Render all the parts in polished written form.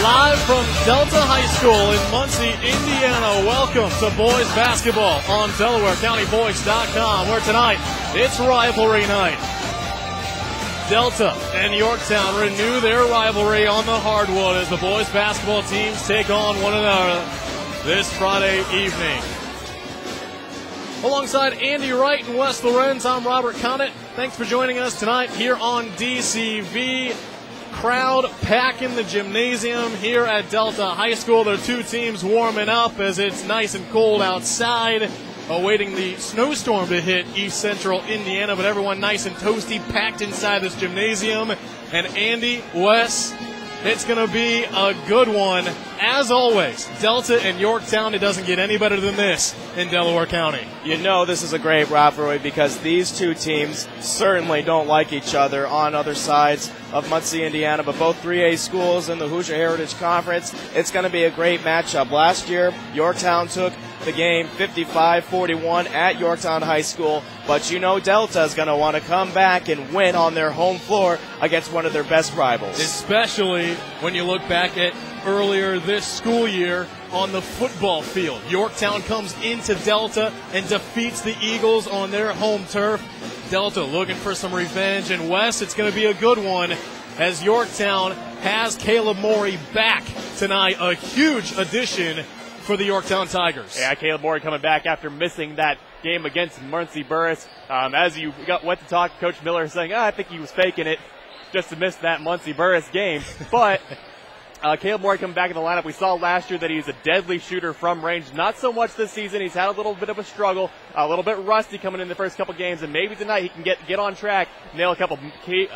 Live from Delta High School in Muncie, Indiana. Welcome to boys basketball on DelawareCountyBoys.com, where tonight it's rivalry night. Delta and Yorktown renew their rivalry on the hardwood as the boys basketball teams take on one another this Friday evening. Alongside Andy Wright and Wes Lorenz, I'm Robert Connett. Thanks for joining us tonight here on DCV. Crowd packing the gymnasium here at Delta High School. Their two teams warming up as it's nice and cold outside, awaiting the snowstorm to hit East Central Indiana, but everyone nice and toasty, packed inside this gymnasium. And Andy, Wes, it's going to be a good one. As always, Delta and Yorktown, it doesn't get any better than this in Delaware County. You know this is a great rivalry because these two teams certainly don't like each other on other sides of Muncie, Indiana, but both 3A schools in the Hoosier Heritage Conference. It's going to be a great matchup. Last year, Yorktown took the game 55-41 at Yorktown High School, but you know Delta is going to want to come back and win on their home floor against one of their best rivals. Especially when you look back at earlier this school year on the football field. Yorktown comes into Delta and defeats the Eagles on their home turf. Delta looking for some revenge, and Wes, it's going to be a good one as Yorktown has Caleb Morey back tonight, a huge addition for the Yorktown Tigers. Yeah, Caleb Morey coming back after missing that game against Muncie Burris. As you went to talk to Coach Miller, saying, I think he was faking it just to miss that Muncie Burris game. But Caleb Morey coming back in the lineup. We saw last year that he's a deadly shooter from range. Not so much this season. He's had a little bit of a struggle, a little bit rusty coming in the first couple games, and maybe tonight he can get on track, nail a couple key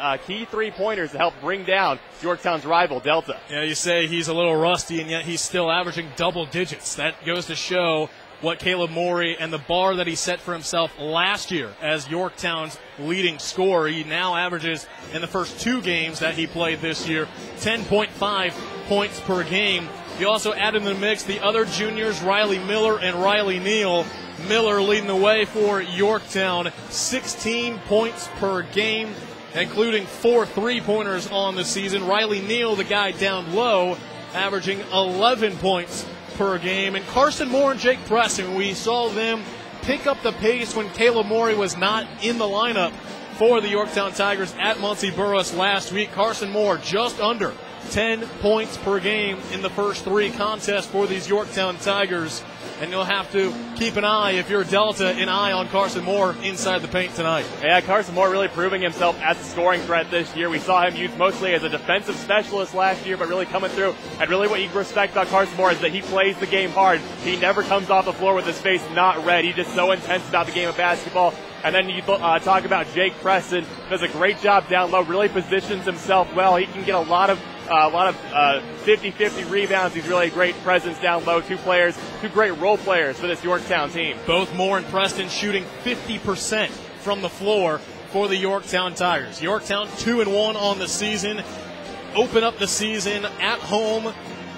three-pointers to help bring down Yorktown's rival, Delta. Yeah, you say he's a little rusty, and yet he's still averaging double digits. That goes to show what Caleb Morey and the bar that he set for himself last year as Yorktown's leading scorer. He now averages, in the first two games that he played this year, 10.5 points per game. He also added in the mix the other juniors, Riley Miller and Riley Neal. Miller leading the way for Yorktown, 16 points per game, including 4 3-pointers on the season. Riley Neal, the guy down low, averaging 11 points per game. And Carson Moore and Jake Preston, we saw them pick up the pace when Caleb Morey was not in the lineup for the Yorktown Tigers at Muncie Burris last week. Carson Moore just under 10 points per game in the first 3 contests for these Yorktown Tigers. And you'll have to keep an eye, if you're Delta, an eye on Carson Moore inside the paint tonight. Yeah, Carson Moore really proving himself as a scoring threat this year. We saw him used mostly as a defensive specialist last year, but really coming through. And really what you respect about Carson Moore is that he plays the game hard. He never comes off the floor with his face not red. He's just so intense about the game of basketball. And then you talk about Jake Preston, does a great job down low, really positions himself well. He can get a lot of 50-50 rebounds. He's really a great presence down low. Two great role players for this Yorktown team. Both Moore and Preston shooting 50% from the floor for the Yorktown Tigers. Yorktown 2-1 on the season. Open up the season at home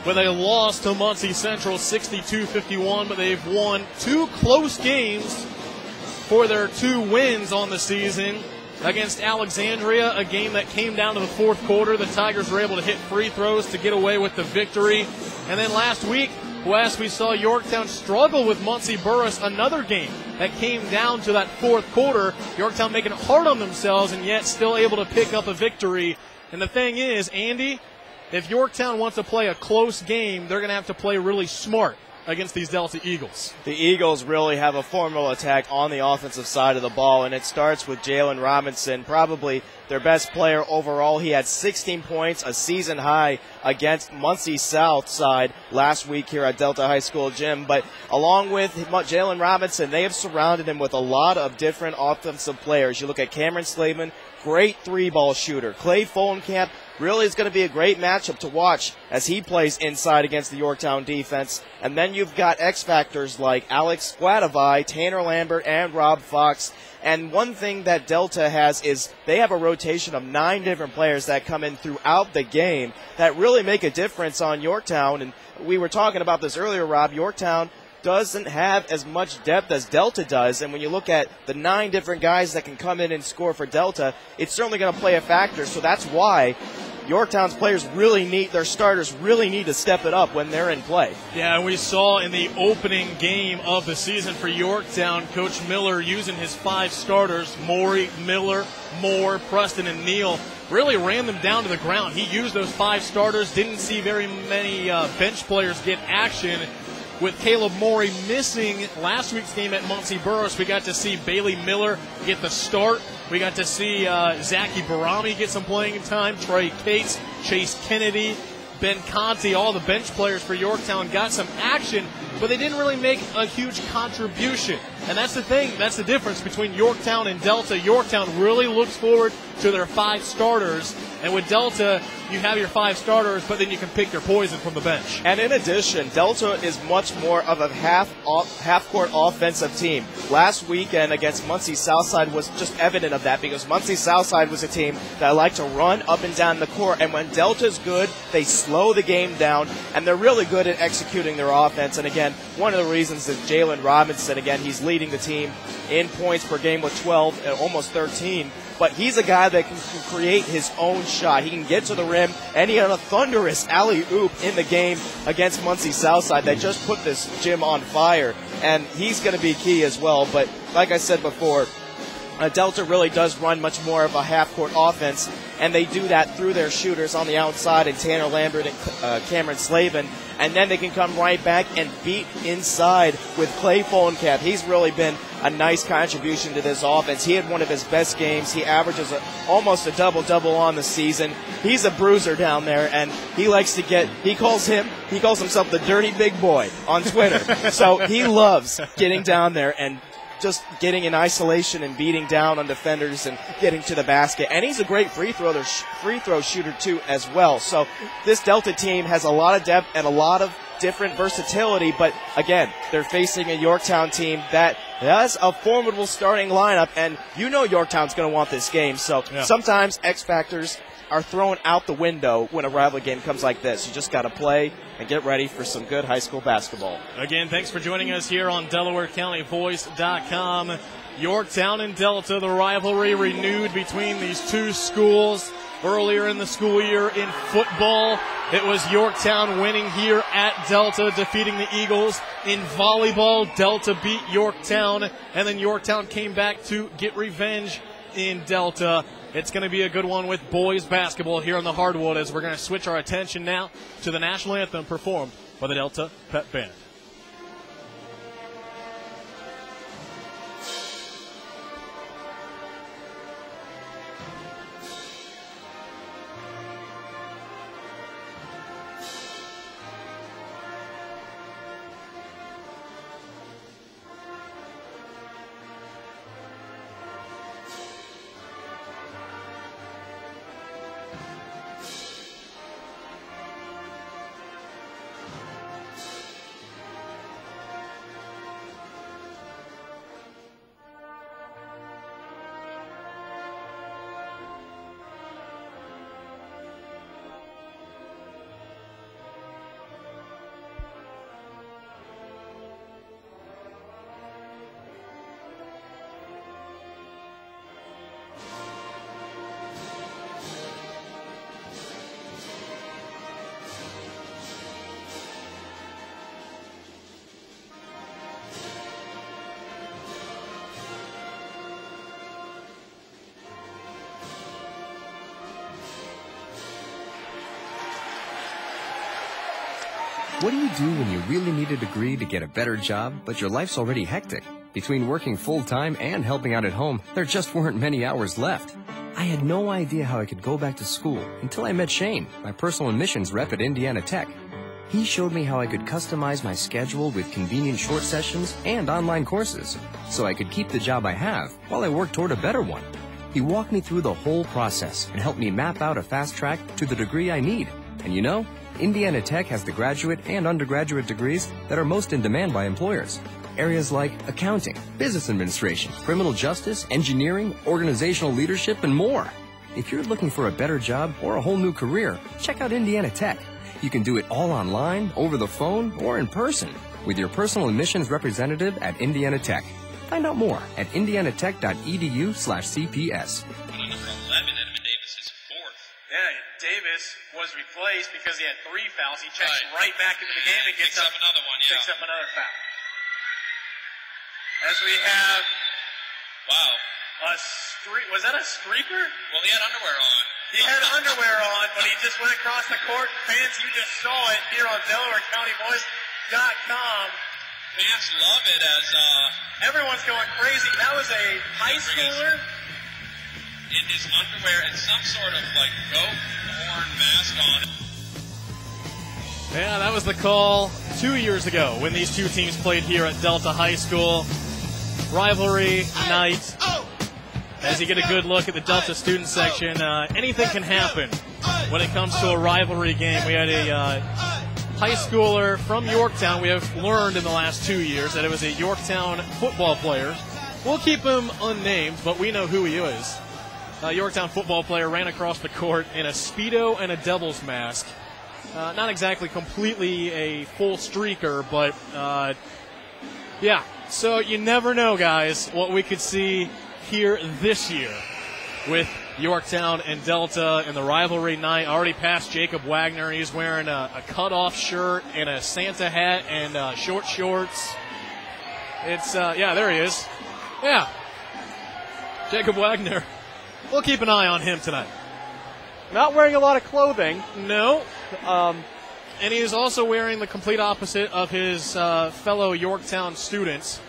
with a loss to Muncie Central, 62-51, but they've won 2 close games for their 2 wins on the season. Against Alexandria, a game that came down to the fourth quarter. The Tigers were able to hit free throws to get away with the victory. And then last week, Wes, we saw Yorktown struggle with Muncie Burris, another game that came down to that fourth quarter. Yorktown making it hard on themselves and yet still able to pick up a victory. And the thing is, Andy, if Yorktown wants to play a close game, they're going to have to play really smart against these Delta Eagles. The Eagles really have a formidable attack on the offensive side of the ball, and it starts with Jalen Robinson, probably their best player overall. He had 16 points, a season high against Muncie South side last week here at Delta High School gym. But along with Jalen Robinson, they have surrounded him with a lot of different offensive players. You look at Cameron Slavin, great 3-ball shooter. Clay Folenkamp really is going to be a great matchup to watch as he plays inside against the Yorktown defense. And then you've got X factors like Alex Squatavai, Tanner Lambert, and Rob Fox. And one thing that Delta has is they have a rotation of 9 different players that come in throughout the game that really make a difference on Yorktown. And we were talking about this earlier, Rob. Yorktown doesn't have as much depth as Delta does, and when you look at the 9 different guys that can come in and score for Delta, it's certainly going to play a factor. So that's why Yorktown's players their starters really need to step it up when they're in play. Yeah, and we saw in the opening game of the season for Yorktown, Coach Miller using his 5 starters, Morey, Miller, Moore, Preston, and Neal, really ran them down to the ground. He used those 5 starters, didn't see very many bench players get action. With Caleb Morey missing last week's game at Muncie Burris, we got to see Bailey Miller get the start. We got to see Zachy Barami get some playing time, Trey Cates, Chase Kennedy, Ben Conti, all the bench players for Yorktown got some action, but they didn't really make a huge contribution. And that's the thing, that's the difference between Yorktown and Delta. Yorktown really looks forward to their 5 starters, and with Delta, you have your 5 starters, but then you can pick your poison from the bench. And in addition, Delta is much more of a half-court offensive team. Last weekend against Muncie Southside was just evident of that, because Muncie Southside was a team that liked to run up and down the court, and when Delta's good, they slow the game down, and they're really good at executing their offense. And again, one of the reasons is Jalen Robinson. Again, he's leading the team in points per game with 12, almost 13. But he's a guy that can create his own shot. He can get to the rim, and he had a thunderous alley-oop in the game against Muncie Southside that just put this gym on fire. And he's going to be key as well. But like I said before, Delta really does run much more of a half-court offense, and they do that through their shooters on the outside, and Tanner Lambert and Cameron Slavin. And then they can come right back and beat inside with Clay Folencap. He's really been a nice contribution to this offense. He had one of his best games. He averages almost a double-double on the season. He's a bruiser down there, and he likes to he calls himself the dirty big boy on Twitter. So he loves getting down there and just getting in isolation and beating down on defenders and getting to the basket. And he's a great free throw shooter too as well. So this Delta team has a lot of depth and a lot of different versatility, but again, they're facing a Yorktown team that has a formidable starting lineup, and you know Yorktown's going to want this game. So sometimes X factors are thrown out the window when a rivalry game comes like this. You just got to play and get ready for some good high school basketball. Again, thanks for joining us here on DelawareCountyVoice.com. Yorktown and Delta, the rivalry renewed between these two schools. Earlier in the school year in football, it was Yorktown winning here at Delta, defeating the Eagles. In volleyball, Delta beat Yorktown, and then Yorktown came back to get revenge in Delta. It's going to be a good one with boys basketball here on the hardwood, as we're going to switch our attention now to the national anthem performed by the Delta Pep Band. What do you do when you really need a degree to get a better job, but your life's already hectic? Between working full-time and helping out at home, there just weren't many hours left. I had no idea how I could go back to school until I met Shane, my personal admissions rep at Indiana Tech. He showed me how I could customize my schedule with convenient short sessions and online courses, so I could keep the job I have while I work toward a better one. He walked me through the whole process and helped me map out a fast track to the degree I need. And you know, Indiana Tech has the graduate and undergraduate degrees that are most in demand by employers. Areas like accounting, business administration, criminal justice, engineering, organizational leadership, and more. If you're looking for a better job or a whole new career, check out Indiana Tech. You can do it all online, over the phone, or in person with your personal admissions representative at Indiana Tech. Find out more at indianatech.edu/CPS. Number 11, Edmund Davis is fourth. Yeah, Davis was replaced because he had 3 fouls. He checks right back into the game and picks up another one. Picks up another foul. As we have, a streak. Was that a streaker? Well, he had underwear on. He had underwear on, but he just went across the court. Fans, you just saw it here on DelawareCountyBoys.com. Fans love it as everyone's going crazy. That was a high schooler in his underwear and some sort of like goat horn mask on. Yeah, that was the call 2 years ago when these two teams played here at Delta High School. Rivalry night. As you get a good look at the Delta student section, anything can happen when it comes to a rivalry game. We had a high schooler from Yorktown. We have learned in the last 2 years that it was a Yorktown football player. We'll keep him unnamed, but we know who he is. A Yorktown football player ran across the court in a Speedo and a devil's mask. Not exactly completely a full streaker, but yeah. So you never know, guys, what we could see here this year with Yorktown and Delta in the rivalry night. Already past Jacob Wagner. He's wearing a cutoff shirt and a Santa hat and short shorts. It's, yeah, there he is. Yeah. Jacob Wagner. We'll keep an eye on him tonight. Not wearing a lot of clothing. No. And he is also wearing the complete opposite of his fellow Yorktown students.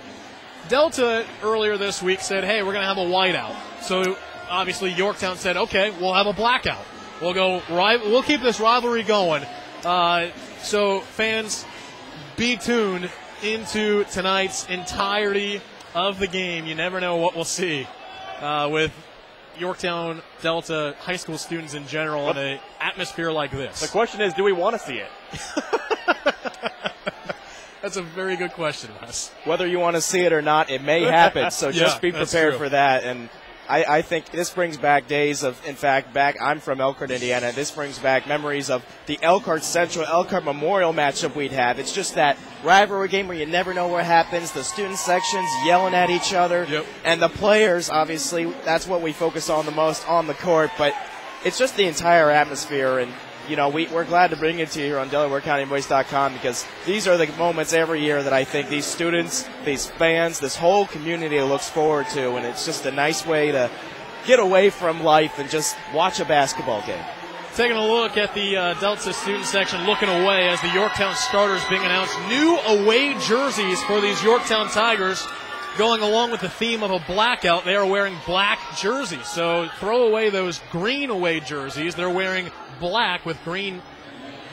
Delta earlier this week said, hey, we're going to have a whiteout. So obviously Yorktown said, okay, we'll have a blackout. We'll keep this rivalry going. So fans, be tuned into tonight's entirety of the game. You never know what we'll see with Yorktown Delta high school students in general in an atmosphere like this. The question is, do we want to see it? That's a very good question, Wes. Whether you want to see it or not, it may happen. So just be prepared for that. And I think this brings back days of, in fact, I'm from Elkhart, Indiana. This brings back memories of the Elkhart Central, Elkhart Memorial matchup we'd have. It's just that rivalry game where you never know what happens. The student sections yelling at each other. Yep. And the players, obviously, that's what we focus on the most on the court. But it's just the entire atmosphere. And, you know, we're glad to bring it to you here on DelawareCountyBoys.com because these are the moments every year that I think these students, these fans, this whole community looks forward to, and it's just a nice way to get away from life and just watch a basketball game. Taking a look at the Delta student section, looking away as the Yorktown starters being announced. New away jerseys for these Yorktown Tigers. Going along with the theme of a blackout, they are wearing black jerseys. So throw away those green away jerseys. They're wearing black with green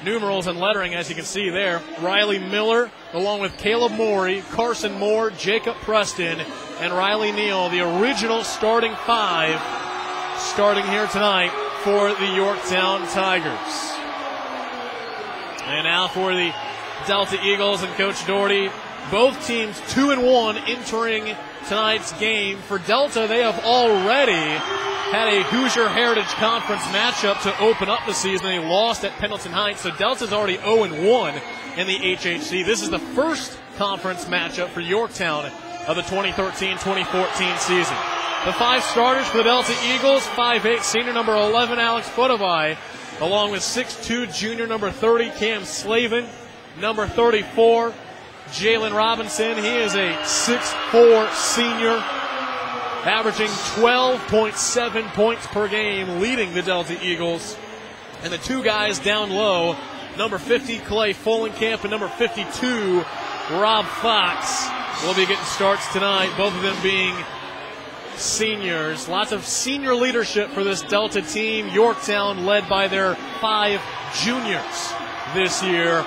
numerals and lettering, as you can see there. Riley Miller, along with Caleb Morey, Carson Moore, Jacob Preston, and Riley Neal, the original starting 5, starting here tonight for the Yorktown Tigers. And now for the Delta Eagles and Coach Doherty. Both teams 2-1 entering tonight's game. For Delta, they have already had a Hoosier Heritage Conference matchup to open up the season. They lost at Pendleton Heights, so Delta's already 0-1 in the HHC. This is the first conference matchup for Yorktown of the 2013-2014 season. The 5 starters for the Delta Eagles: 5'8" senior number 11 Alex Fotovai, along with 6'2" junior number 30 Cam Slavin, number 34 Jalen Robinson. He is a 6'4" senior, averaging 12.7 points per game, leading the Delta Eagles. And the 2 guys down low, number 50 Clay Folenkamp and number 52 Rob Fox, will be getting starts tonight, both of them being seniors. Lots of senior leadership for this Delta team. Yorktown led by their 5 juniors this year,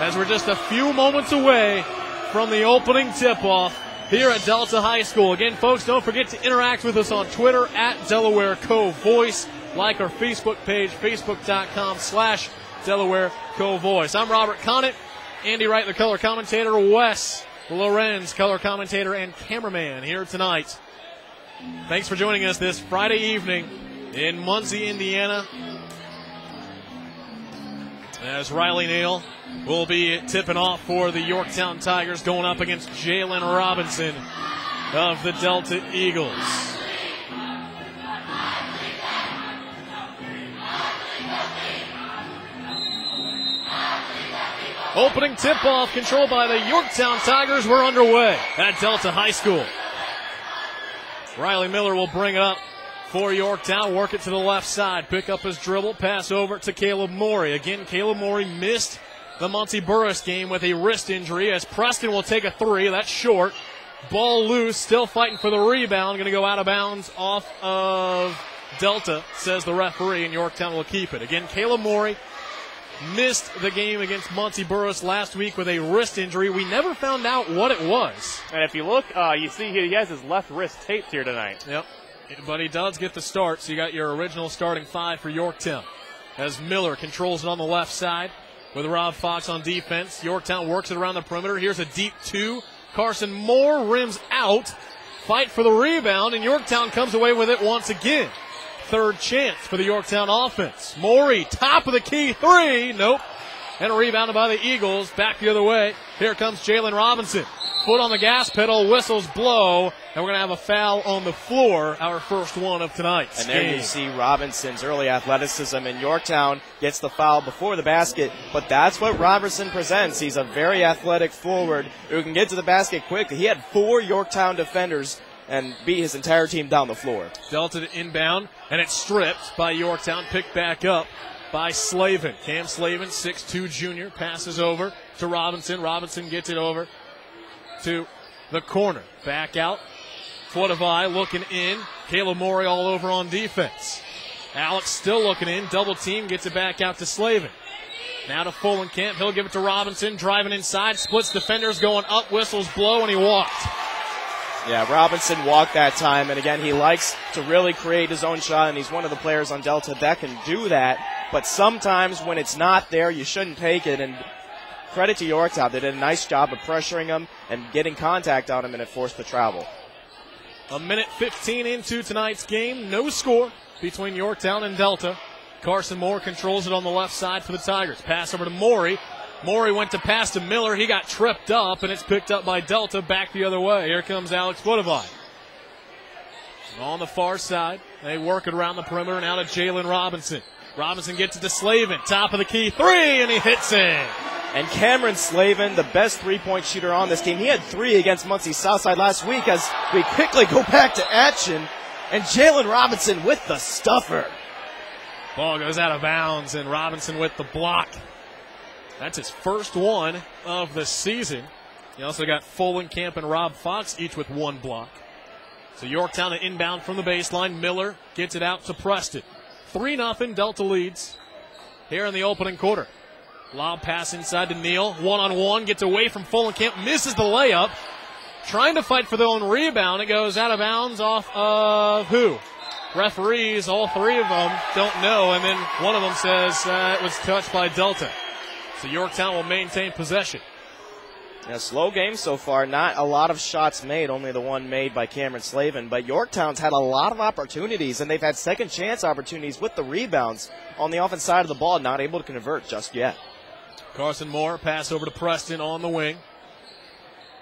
as we're just a few moments away from the opening tip-off here at Delta High School. Again, folks, don't forget to interact with us on Twitter at Delaware Cove Voice. Like our Facebook page, facebook.com/Delaware Cove Voice. I'm Robert Connett. Andy Wright, the color commentator. Wes Lorenz, color commentator and cameraman here tonight. Thanks for joining us this Friday evening in Muncie, Indiana, as Riley Neal will be tipping off for the Yorktown Tigers, going up against Jalen Robinson of the Delta Eagles. Opening tip-off controlled by the Yorktown Tigers. We're underway at Delta High School. Riley Miller will bring it up for Yorktown. Work it to the left side. Pick up his dribble. Pass over to Caleb Morey. Again, Caleb Morey missed the Muncie Burris game with a wrist injury as Preston will take a three. That's short. Ball loose. Still fighting for the rebound. Going to go out of bounds off of Delta, says the referee, and Yorktown will keep it. Again, Caleb Morey missed the game against Muncie Burris last week with a wrist injury. We never found out what it was. And if you look, you see he has his left wrist taped here tonight. Yep. But he does get the start, so you got your original starting five for Yorktown. As Miller controls it on the left side with Rob Fox on defense. Yorktown works it around the perimeter. Here's a deep two. Carson Moore rims out. Fight for the rebound, and Yorktown comes away with it once again. Third chance for the Yorktown offense. Morey, top of the key three. Nope. And rebounded by the Eagles. Back the other way. Here comes Jalen Robinson. Foot on the gas pedal. Whistles blow. And we're going to have a foul on the floor. Our first one of tonight's game. And there you see Robinson's early athleticism. And Yorktown gets the foul before the basket. But that's what Robertson presents. He's a very athletic forward who can get to the basket quickly. He had 4 Yorktown defenders and beat his entire team down the floor. Delta to inbound, and it's stripped by Yorktown. Picked back up by Slavin. Cam Slavin, 6'2 junior, passes over to Robinson. Robinson gets it over to the corner. Back out. Footavai looking in. Caleb Morey all over on defense. Alex still looking in. Double team, gets it back out to Slavin. Now to Fulenkamp. He'll give it to Robinson. Driving inside. Splits defenders, going up. Whistles blow, and he walked. Yeah, Robinson walked that time, and again, he likes to really create his own shot, and he's one of the players on Delta that can do that. But sometimes when it's not there, you shouldn't take it, and credit to Yorktown. They did a nice job of pressuring him and getting contact on him, and it forced the travel. A minute 15 into tonight's game. No score between Yorktown and Delta. Carson Moore controls it on the left side for the Tigers. Pass over to Morey. Morey went to pass to Miller. He got tripped up, and it's picked up by Delta back the other way. Here comes Alex Footavai. On the far side, they work it around the perimeter. Now to Jalen Robinson. Robinson gets it to Slavin. Top of the key three, and he hits it. And Cameron Slavin, the best three-point shooter on this team. He had 3 against Muncie Southside last week as we quickly go back to action. And Jalen Robinson with the stuffer. Ball goes out of bounds, and Robinson with the block. That's his first one of the season. You also got Fulenkamp and Rob Fox, each with 1 block. So Yorktown to inbound from the baseline. Miller gets it out to Preston. 3-0, Delta leads here in the opening quarter. Lob pass inside to Neal. One-on-one, gets away from Fulenkamp, misses the layup. Trying to fight for their own rebound. It goes out of bounds off of who? Referees, all 3 of them don't know, and then one of them says it was touched by Delta. So Yorktown will maintain possession. Yeah, slow game so far. Not a lot of shots made, only the one made by Cameron Slavin. But Yorktown's had a lot of opportunities, and they've had second chance opportunities with the rebounds on the offense side of the ball, not able to convert just yet. Carson Moore, pass over to Preston on the wing.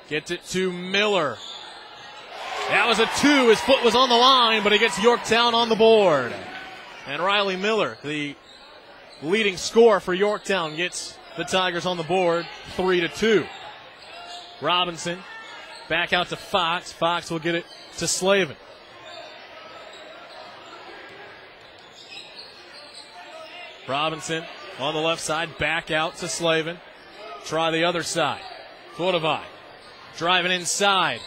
Gets it to Miller. That was a 2. His foot was on the line, but he gets Yorktown on the board. And Riley Miller, the leading scorer for Yorktown, gets the Tigers on the board, 3-2. Robinson back out to Fox. Fox will get it to Slavin. Robinson on the left side, back out to Slavin. Try the other side. Footavai driving inside.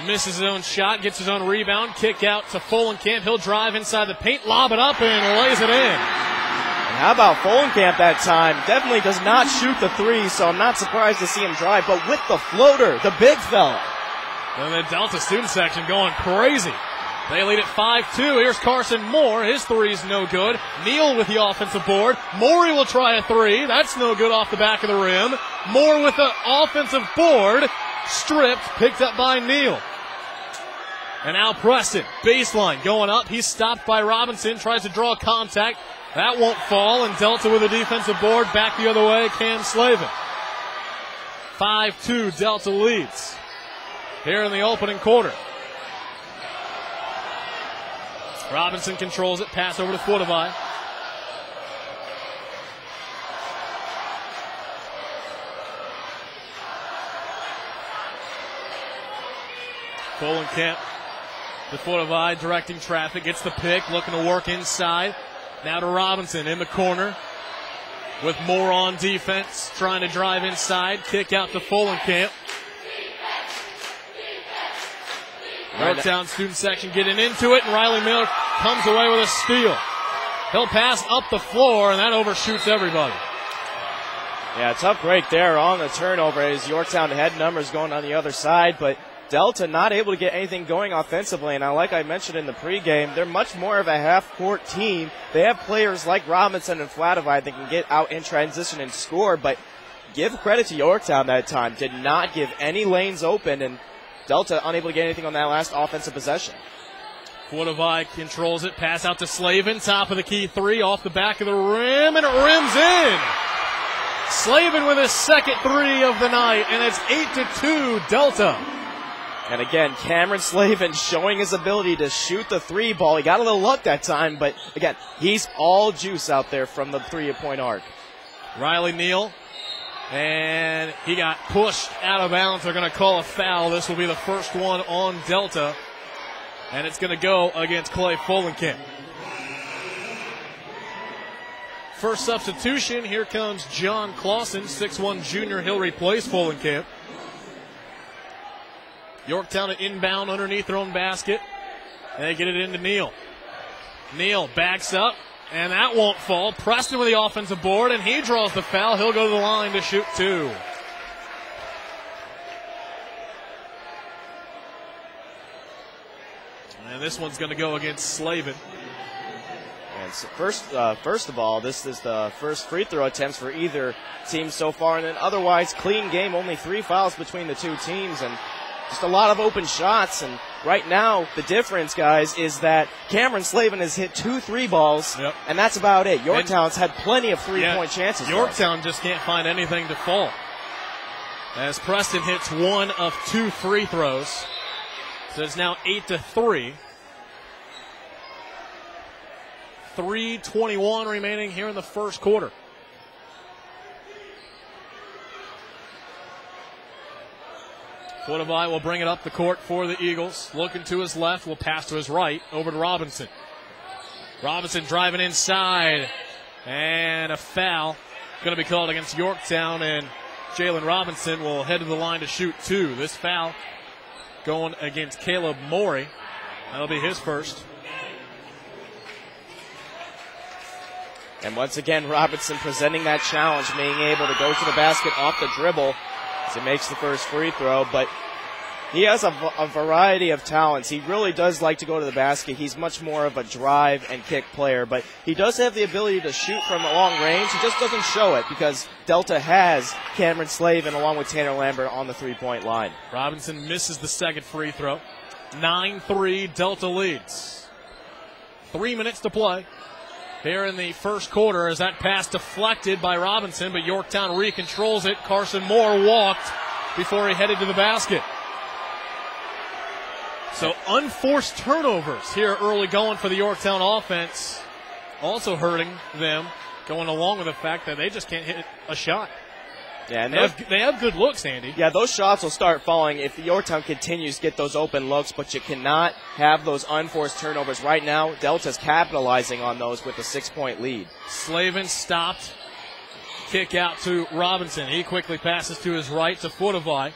Misses his own shot, gets his own rebound. Kick out to Fulenkamp. He'll drive inside the paint, lob it up, and lays it in. And how about Fulenkamp that time? Definitely does not shoot the 3, so I'm not surprised to see him drive. But with the floater, the big fella. And the Delta student section going crazy. They lead at 5-2. Here's Carson Moore. His 3's no good. Neal with the offensive board. Morey will try a 3. That's no good off the back of the rim. Moore with the offensive board. Stripped, picked up by Neal. And now Preston, baseline, going up. He's stopped by Robinson, tries to draw contact. That won't fall, and Delta with a defensive board. Back the other way, Cam Slavin. 5-2, Delta leads here in the opening quarter. Robinson controls it, pass over to Footavai. Folenkamp, the foot of eye, directing traffic, gets the pick, looking to work inside. Now to Robinson in the corner with Moore on defense, trying to drive inside. Kick out to Folenkamp. Yorktown student section getting into it, and Riley Miller comes away with a steal. He'll pass up the floor, and that overshoots everybody. Yeah, tough break there on the turnover as Yorktown had numbers going on the other side, but Delta not able to get anything going offensively. And like I mentioned in the pregame, they're much more of a half-court team. They have players like Robinson and Flatovide that can get out in transition and score, but give credit to Yorktown that time. Did not give any lanes open, and Delta unable to get anything on that last offensive possession. Flatovide controls it, pass out to Slavin, top of the key three, off the back of the rim, and it rims in. Slavin with his second three of the night, and it's 8-2 Delta. And again, Cameron Slavin showing his ability to shoot the three ball. He got a little luck that time, but again, he's all juice out there from the 3-point arc. Riley Neal, and he got pushed out of bounds. They're going to call a foul. This will be the first one on Delta, and it's going to go against Clay Folenkamp. First substitution, here comes John Clausen, 6'1 junior. He'll replace Folenkamp. Yorktown at inbound underneath their own basket. And they get it into Neal. Neal backs up, and that won't fall. Preston with the offensive board, and he draws the foul. He'll go to the line to shoot two. And this one's going to go against Slavin. And so first of all, this is the first free throw attempts for either team so far, and then otherwise clean game. Only 3 fouls between the two teams, and just a lot of open shots. And right now, the difference, guys, is that Cameron Slavin has hit 2 3 balls, and that's about it. Yorktown's had plenty of 3-point chances. Yorktown just can't find anything to fall. As Preston hits 1 of 2 free throws, so it's now 8-3. 3:21 remaining here in the first quarter. Flatovide will bring it up the court for the Eagles. Looking to his left, will pass to his right, over to Robinson. Robinson driving inside, and a foul going to be called against Yorktown, and Jalen Robinson will head to the line to shoot two. This foul going against Caleb Morey. That'll be his first. And once again, Robinson presenting that challenge, being able to go to the basket off the dribble as he makes the first free throw. But he has a variety of talents. He really does like to go to the basket. He's much more of a drive and kick player, but he does have the ability to shoot from a long range. He just doesn't show it because Delta has Cameron Slavin along with Tanner Lambert on the 3-point line. Robinson misses the second free throw. 9-3, Delta leads. 3 minutes to play here in the first quarter as that pass deflected by Robinson, but Yorktown recontrols it. Carson Moore walked before he headed to the basket. So unforced turnovers here early going for the Yorktown offense, also hurting them, going along with the fact that they just can't hit a shot. Yeah, and they have good looks, Andy. Yeah, those shots will start falling if Yorktown continues to get those open looks, but you cannot have those unforced turnovers. Right now, Delta's capitalizing on those with a 6-point lead. Slavin stopped. Kick out to Robinson. He quickly passes to his right to Flatovide.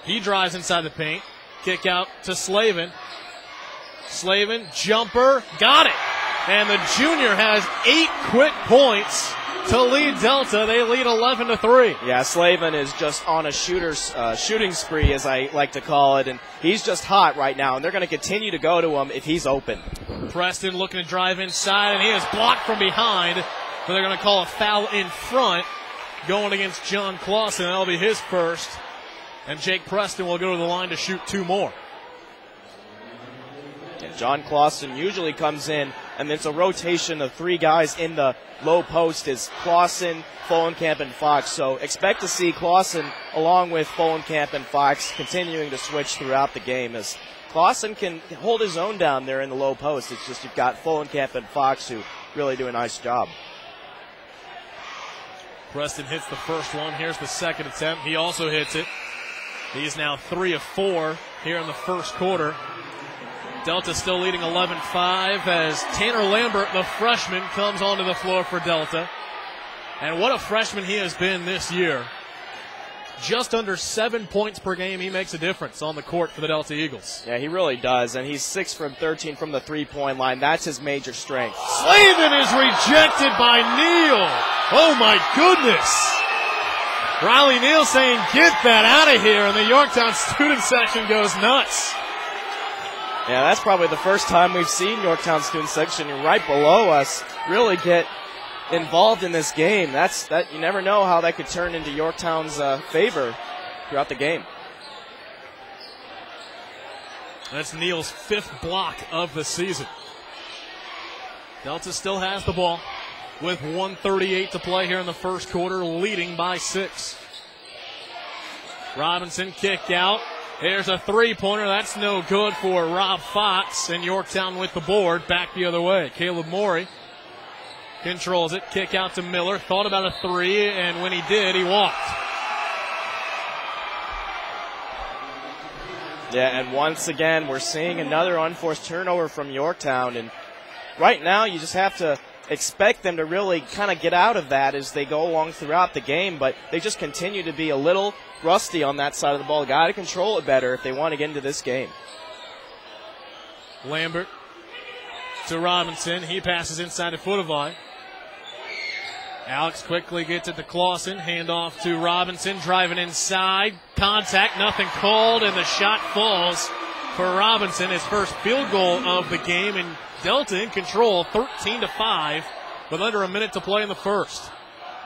He drives inside the paint. Kick out to Slavin. Slavin, jumper, got it. And the junior has 8 quick points to lead Delta. They lead 11-3. Yeah, Slavin is just on a shooting spree, as I like to call it, and he's just hot right now, and they're going to continue to go to him if he's open. Preston looking to drive inside, and he is blocked from behind, but they're going to call a foul in front going against John Clausen. That'll be his first, and Jake Preston will go to the line to shoot 2 more. And John Clausen usually comes in, and it's a rotation of 3 guys in the low post is Clausen, Folenkamp, and Fox. So expect to see Clausen along with Folenkamp and Fox continuing to switch throughout the game as Clausen can hold his own down there in the low post. It's just you've got Folenkamp and Fox who really do a nice job. Preston hits the first one. Here's the second attempt. He also hits it. He's now 3 of 4 here in the first quarter. Delta still leading 11-5 as Tanner Lambert, the freshman, comes onto the floor for Delta. And what a freshman he has been this year. Just under 7 points per game, he makes a difference on the court for the Delta Eagles. Yeah, he really does, and he's 6 from 13 from the three-point line. That's his major strength. Slavin is rejected by Neal. Oh, my goodness. Riley Neal saying, get that out of here, and the Yorktown student section goes nuts. Yeah, that's probably the first time we've seen Yorktown student section right below us really get involved in this game. That you never know how that could turn into Yorktown's favor throughout the game. That's Neal's 5th block of the season. Delta still has the ball with 1:38 to play here in the first quarter, leading by 6. Robinson kick out. Here's a three-pointer. That's no good for Rob Fox, and Yorktown with the board. Back the other way. Caleb Morey controls it. Kick out to Miller. Thought about a three, and when he did, he walked. Yeah, and once again, we're seeing another unforced turnover from Yorktown. And right now, you just have to expect them to really kind of get out of that as they go along throughout the game. But they just continue to be a little rusty on that side of the ball. Got to control it better if they want to get into this game. Lambert to Robinson. He passes inside to Footavine. Alex quickly gets it to Clausen. Handoff to Robinson. Driving inside. Contact. Nothing called. And the shot falls for Robinson. His first field goal of the game. And Delta in control. 13-5 with under a minute to play in the first.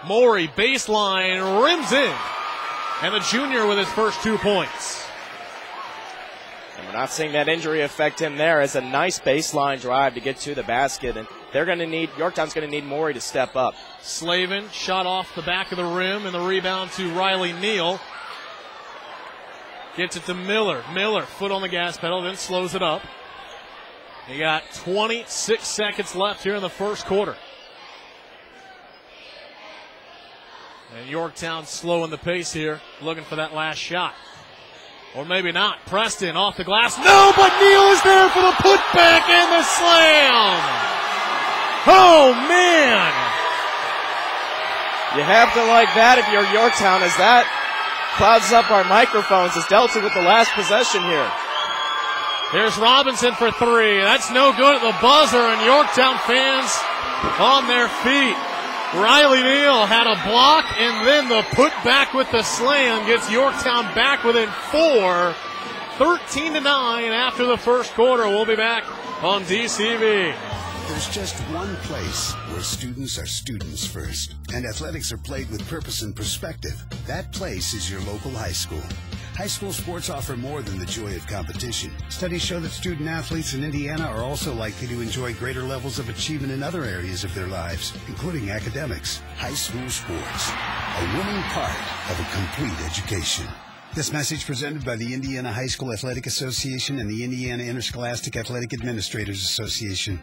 Morey baseline. Rims in. And the junior with his first 2 points. And we're not seeing that injury affect him there. It's a nice baseline drive to get to the basket. And they're going to need, Yorktown's going to need Morey to step up. Slavin shot off the back of the rim, and the rebound to Riley Neal. Gets it to Miller. Miller, foot on the gas pedal, then slows it up. He got 26 seconds left here in the first quarter. And Yorktown slowing the pace here, looking for that last shot. Or maybe not. Preston off the glass. No, but Neal is there for the putback and the slam. Oh, man. You have to like that if you're Yorktown, as that clouds up our microphones as Delta with the last possession here. Here's Robinson for 3. That's no good at the buzzer, and Yorktown fans on their feet. Riley Neal had a block, and then the putback with the slam gets Yorktown back within 4. 13-9 after the first quarter. We'll be back on DCV. There's just one place where students are students first, and athletics are played with purpose and perspective. That place is your local high school. High school sports offer more than the joy of competition. Studies show that student athletes in Indiana are also likely to enjoy greater levels of achievement in other areas of their lives, including academics. High school sports, a winning part of a complete education. This message presented by the Indiana High School Athletic Association and the Indiana Interscholastic Athletic Administrators Association.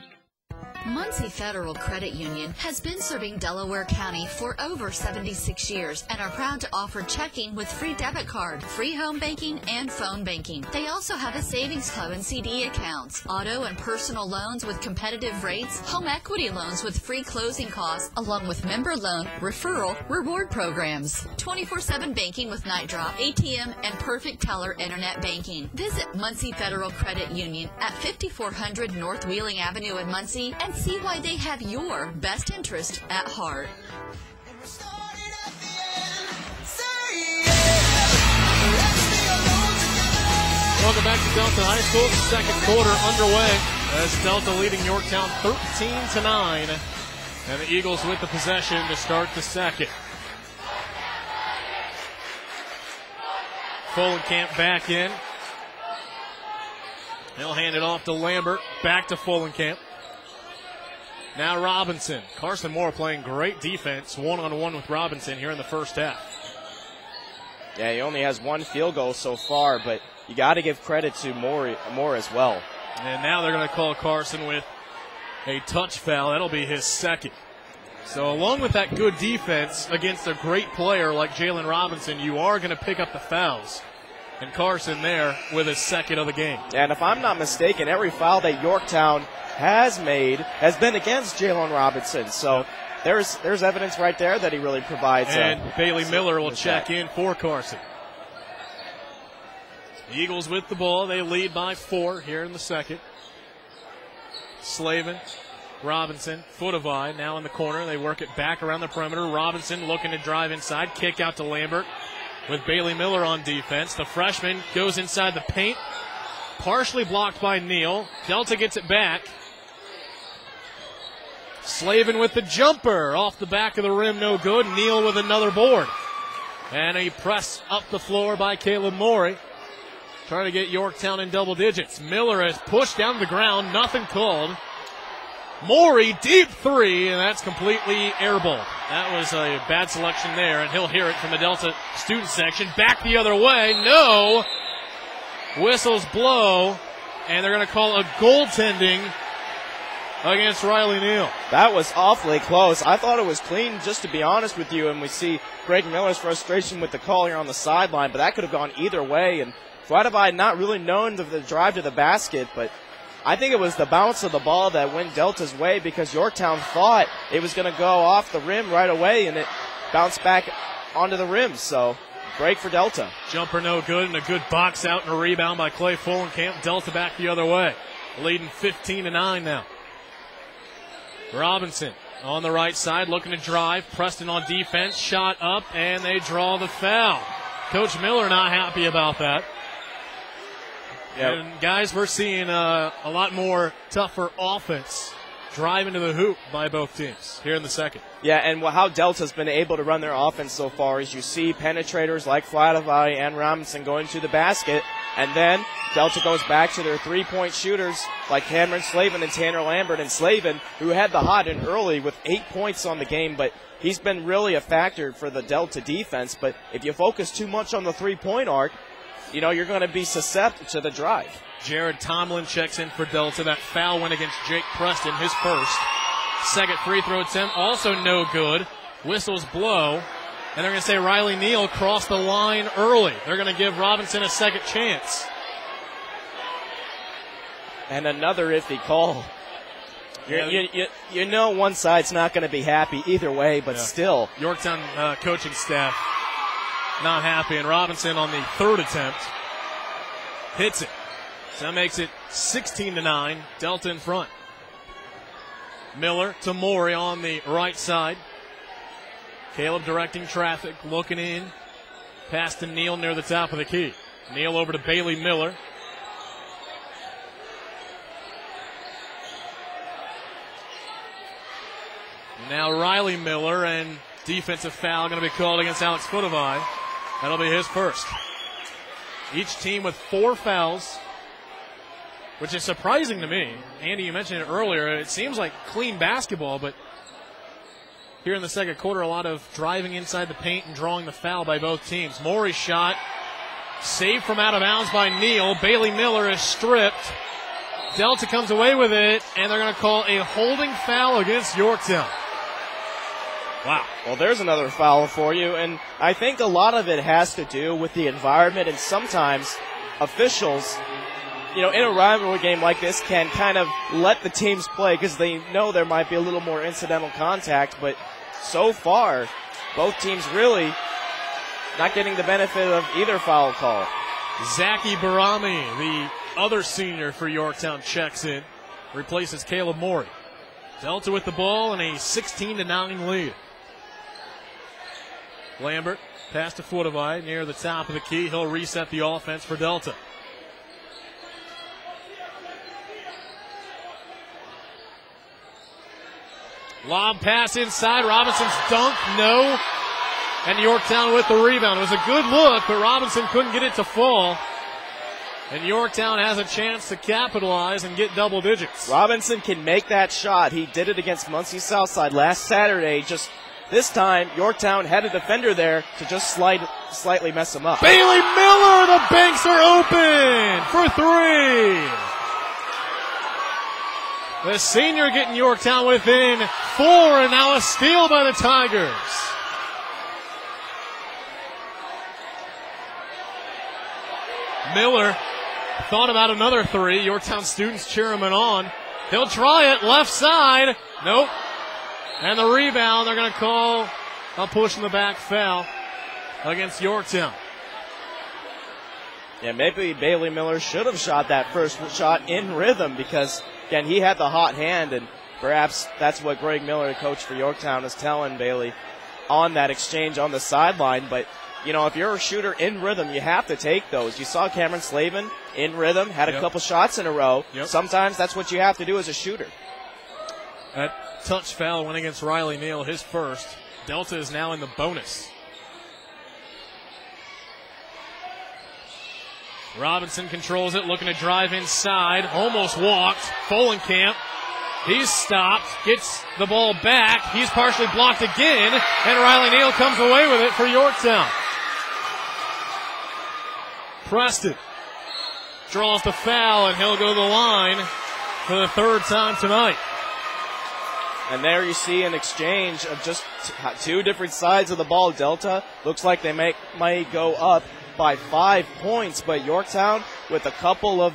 Muncie Federal Credit Union has been serving Delaware County for over 76 years and are proud to offer checking with free debit card, free home banking, and phone banking. They also have a savings club and CD accounts, auto and personal loans with competitive rates, home equity loans with free closing costs, along with member loan, referral, reward programs, 24/7 banking with Night Drop, ATM, and Perfect Teller Internet Banking. Visit Muncie Federal Credit Union at 5400 North Wheeling Avenue in Muncie and see why they have your best interest at heart. Welcome back to Delta High School. Second quarter underway as Delta leading Yorktown 13-9. And the Eagles with the possession to start the second. Folenkamp back in. He'll hand it off to Lambert. Back to Folenkamp. Now Robinson. Carson Moore playing great defense one-on-one with Robinson here in the first half. Yeah, he only has 1 field goal so far, but you got to give credit to Moore as well. And now they're going to call Carson with a touch foul. That'll be his second. So along with that good defense against a great player like Jalen Robinson, you are going to pick up the fouls. And Carson there with his second of the game. And if I'm not mistaken, every foul that Yorktown has made has been against Jalen Robinson. So there's evidence right there that he really provides. And Bailey Miller will check in for Carson. Eagles with the ball. They lead by 4 here in the second. Slavin, Robinson, Footavai now in the corner. They work it back around the perimeter. Robinson looking to drive inside. Kick out to Lambert with Bailey Miller on defense. The freshman goes inside the paint. Partially blocked by Neal. Delta gets it back. Slavin with the jumper. Off the back of the rim, no good. Neal with another board. And a press up the floor by Caleb Morey. Trying to get Yorktown in double digits. Miller has pushed down to the ground. Nothing called. Morey, deep three, and that's completely airball. That was a bad selection there, and he'll hear it from the Delta student section. Back the other way. No. Whistles blow, and they're going to call a goaltending against Riley Neal. That was awfully close. I thought it was clean, just to be honest with you, and we see Greg Miller's frustration with the call here on the sideline, but that could have gone either way, and Footavai not really known the drive to the basket, but I think it was the bounce of the ball that went Delta's way because Yorktown thought it was going to go off the rim right away, and it bounced back onto the rim. So, break for Delta. Jumper no good, and a good box out and a rebound by Clay Fullenkamp. Delta back the other way, leading 15-9 now. Robinson on the right side looking to drive. Preston on defense, shot up, and they draw the foul. Coach Miller not happy about that. Yep. And guys, we're seeing a lot more tougher offense driving to the hoop by both teams here in the second. Yeah, and how Delta's been able to run their offense so far is you see penetrators like Footavai and Robinson going to the basket, and then Delta goes back to their three-point shooters like Cameron Slavin and Tanner Lambert. And Slavin, who had the hot in early with 8 points on the game, but he's been really a factor for the Delta defense. But if you focus too much on the three-point arc, you know, you're going to be susceptible to the drive. Jared Tomlin checks in for Delta. That foul went against Jake Preston, his first. Second free throw attempt, also no good. Whistles blow. And they're going to say Riley Neal crossed the line early. They're going to give Robinson a second chance. And another iffy call. You know one side's not going to be happy either way, but still. Yorktown coaching staff not happy, and Robinson on the third attempt hits it. So that makes it 16-9, Delta in front. Miller to Morey on the right side. Caleb directing traffic, looking in. Pass to Neal near the top of the key. Neal over to Bailey Miller. Now Riley Miller, and defensive foul going to be called against Alex Footavai. That'll be his first. Each team with 4 fouls, which is surprising to me. Andy, you mentioned it earlier. It seems like clean basketball, but here in the second quarter, a lot of driving inside the paint and drawing the foul by both teams. Morey's shot, saved from out of bounds by Neal. Bailey Miller is stripped. Delta comes away with it, and they're going to call a holding foul against Yorktown. Wow. Well, there's another foul for you, and I think a lot of it has to do with the environment, and sometimes officials, you know, in a rivalry game like this can kind of let the teams play because they know there might be a little more incidental contact, but so far, both teams really not getting the benefit of either foul call. Zaki Barami, the other senior for Yorktown, checks in, replaces Caleb Morey. Delta with the ball and a 16-9 lead. Lambert, pass to Footavai near the top of the key. He'll reset the offense for Delta. Lob pass inside. Robinson's dunk, no. And Yorktown with the rebound. It was a good look, but Robinson couldn't get it to fall. And Yorktown has a chance to capitalize and get double digits. Robinson can make that shot. He did it against Muncie Southside last Saturday. Just this time, Yorktown had a defender there to just slightly mess him up. Bailey Miller, the banks are open for 3. The senior getting Yorktown within 4, and now a steal by the Tigers. Miller thought about another three. Yorktown students cheer him on. He'll try it, left side. Nope. And the rebound, they're going to call a push in the back foul against Yorktown. Yeah, maybe Bailey Miller should have shot that first shot in rhythm because, again, he had the hot hand, and perhaps that's what Greg Miller, the coach for Yorktown, is telling Bailey on that exchange on the sideline. But, you know, if you're a shooter in rhythm, you have to take those. You saw Cameron Slavin in rhythm, had a couple shots in a row. Sometimes that's what you have to do as a shooter. That touch foul went against Riley Neal, his first. Delta is now in the bonus. Robinson controls it, looking to drive inside. Almost walked. Folenkamp. He's stopped. Gets the ball back. He's partially blocked again. And Riley Neal comes away with it for Yorktown. Preston draws the foul, and he'll go to the line for the third time tonight. And there you see an exchange of just two different sides of the ball. Delta looks like they might go up by 5 points, but Yorktown with a couple of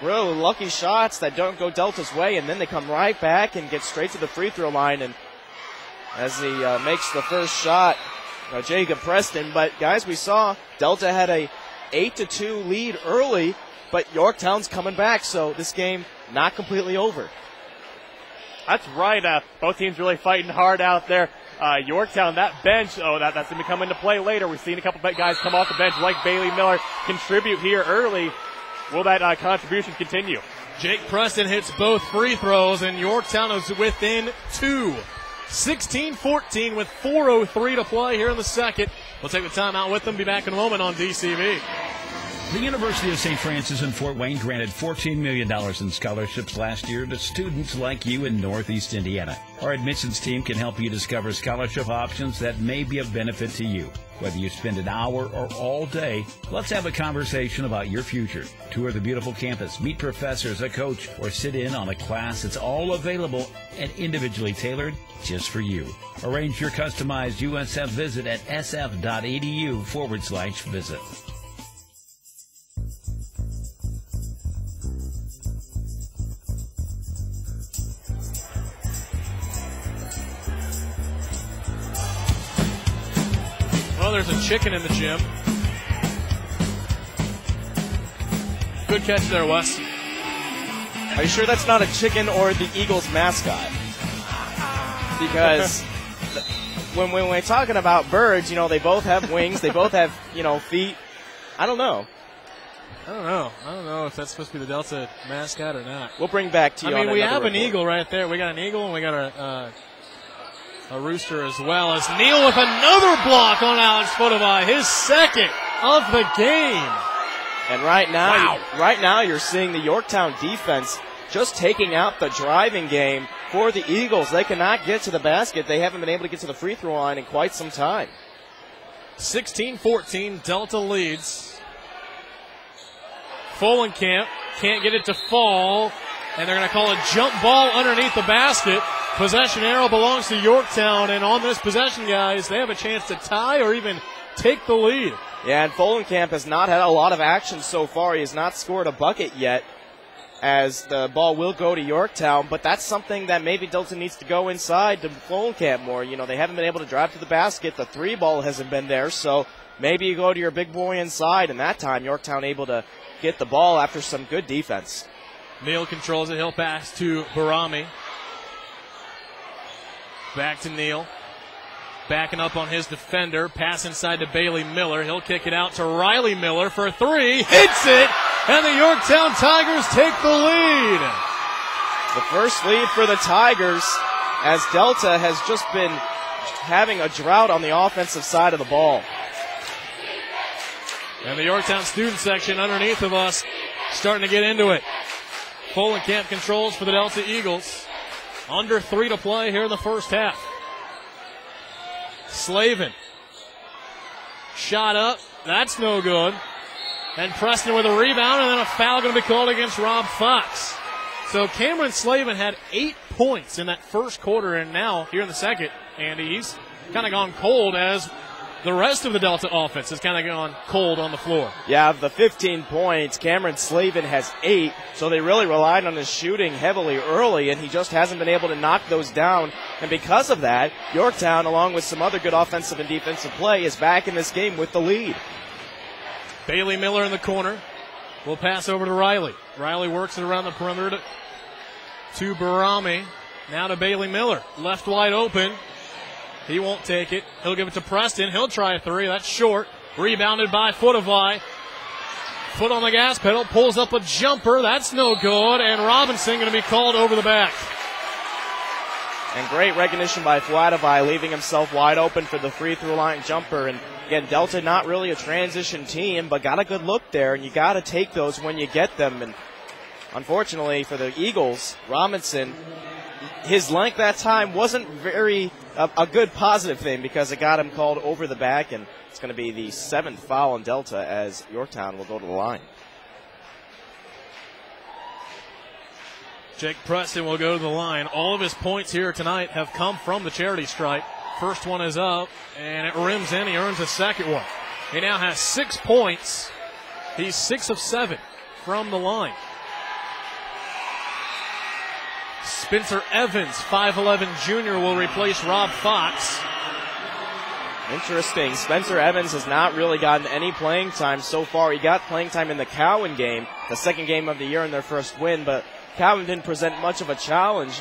really lucky shots that don't go Delta's way, and then they come right back and get straight to the free throw line. And as he makes the first shot, Jacob Preston. But guys, we saw Delta had a 8-2 lead early, but Yorktown's coming back, so this game not completely over. That's right. Both teams really fighting hard out there. Yorktown, that bench, that's going to come into play later. We've seen a couple of guys come off the bench like Bailey Miller contribute here early. Will that contribution continue? Jake Preston hits both free throws, and Yorktown is within two. 16-14 with 4:03 to play here in the second. We'll take the timeout with them. Be back in a moment on DCV. The University of St. Francis in Fort Wayne granted $14 million in scholarships last year to students like you in Northeast Indiana. Our admissions team can help you discover scholarship options that may be of benefit to you. Whether you spend an hour or all day, let's have a conversation about your future. Tour the beautiful campus, meet professors, a coach, or sit in on a class. It's all available and individually tailored just for you. Arrange your customized USF visit at sf.edu/visit. Well, there's a chicken in the gym. Good catch there, Wes. Are you sure that's not a chicken or the Eagles mascot? Because when we're talking about birds, you know, they both have wings, they both have, feet. I don't know. I don't know if that's supposed to be the Delta mascot or not. We'll bring back to you. I mean, we have an eagle right there. We got an eagle and we got a rooster as well, as Neal with another block on Alex Fotovai, his second of the game. And right now you're seeing the Yorktown defense just taking out the driving game for the Eagles. They cannot get to the basket. They haven't been able to get to the free throw line in quite some time. 16-14, Delta leads. Folenkamp can't get it to fall, and they're going to call a jump ball underneath the basket. Possession arrow belongs to Yorktown, and on this possession, guys, they have a chance to tie or even take the lead. Yeah, and Folenkamp has not had a lot of action so far. He has not scored a bucket yet, as the ball will go to Yorktown, but that's something that maybe Delta needs to go inside to Folenkamp more. You know, they haven't been able to drive to the basket. The three ball hasn't been there, so maybe you go to your big boy inside, and that time Yorktown able to get the ball after some good defense. Neal controls it. He'll pass to Barami. Back to Neal. Backing up on his defender. Pass inside to Bailey Miller. He'll kick it out to Riley Miller for three. Hits it! And the Yorktown Tigers take the lead. The first lead for the Tigers, as Delta has just been having a drought on the offensive side of the ball. And the Yorktown student section underneath of us starting to get into it. Folenkamp controls for the Delta Eagles. Under 3 to play here in the first half. Slavin. Shot up. That's no good. And Preston with a rebound, and then a foul going to be called against Rob Fox. So Cameron Slavin had 8 points in that first quarter, and now here in the second, Andy, he's kind of gone cold as the rest of the Delta offense has kind of gone cold on the floor. Yeah, of the 15 points, Cameron Slavin has 8, so they really relied on his shooting heavily early, and he just hasn't been able to knock those down. And because of that, Yorktown, along with some other good offensive and defensive play, is back in this game with the lead. Bailey Miller in the corner. Will pass over to Riley. Riley works it around the perimeter to Barami. Now to Bailey Miller. Left wide open. He won't take it. He'll give it to Preston. He'll try a three. That's short. Rebounded by Footavai. Foot on the gas pedal. Pulls up a jumper. That's no good. And Robinson going to be called over the back. And great recognition by Footavai, leaving himself wide open for the free throw line jumper. And again, Delta not really a transition team, but got a good look there. And you got to take those when you get them. And unfortunately for the Eagles, Robinson, his length that time wasn't very a good positive thing because it got him called over the back, and it's going to be the 7th foul on Delta as Yorktown will go to the line. Jake Preston will go to the line. All of his points here tonight have come from the charity stripe. First one is up, and it rims in. He earns a second one. He now has 6 points. He's 6 of 7 from the line. Spencer Evans, 5'11 junior, will replace Rob Fox. Interesting. Spencer Evans has not really gotten any playing time so far. He got playing time in the Cowan game, the second game of the year in their first win, but Cowan didn't present much of a challenge,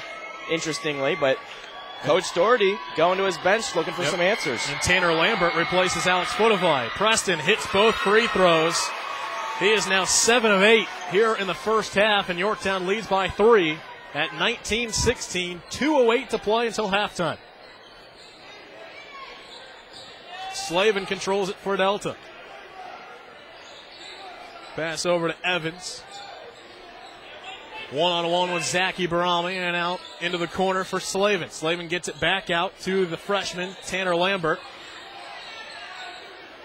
interestingly, but Coach Doherty going to his bench looking for some answers. And Tanner Lambert replaces Alex Footavai. Preston hits both free throws. He is now 7 of 8 here in the first half, and Yorktown leads by 3 at 19-16, 2:08 to play until halftime. Slavin controls it for Delta. Pass over to Evans. One-on-one with Zachy Barami, and out into the corner for Slavin. Slavin gets it back out to the freshman, Tanner Lambert.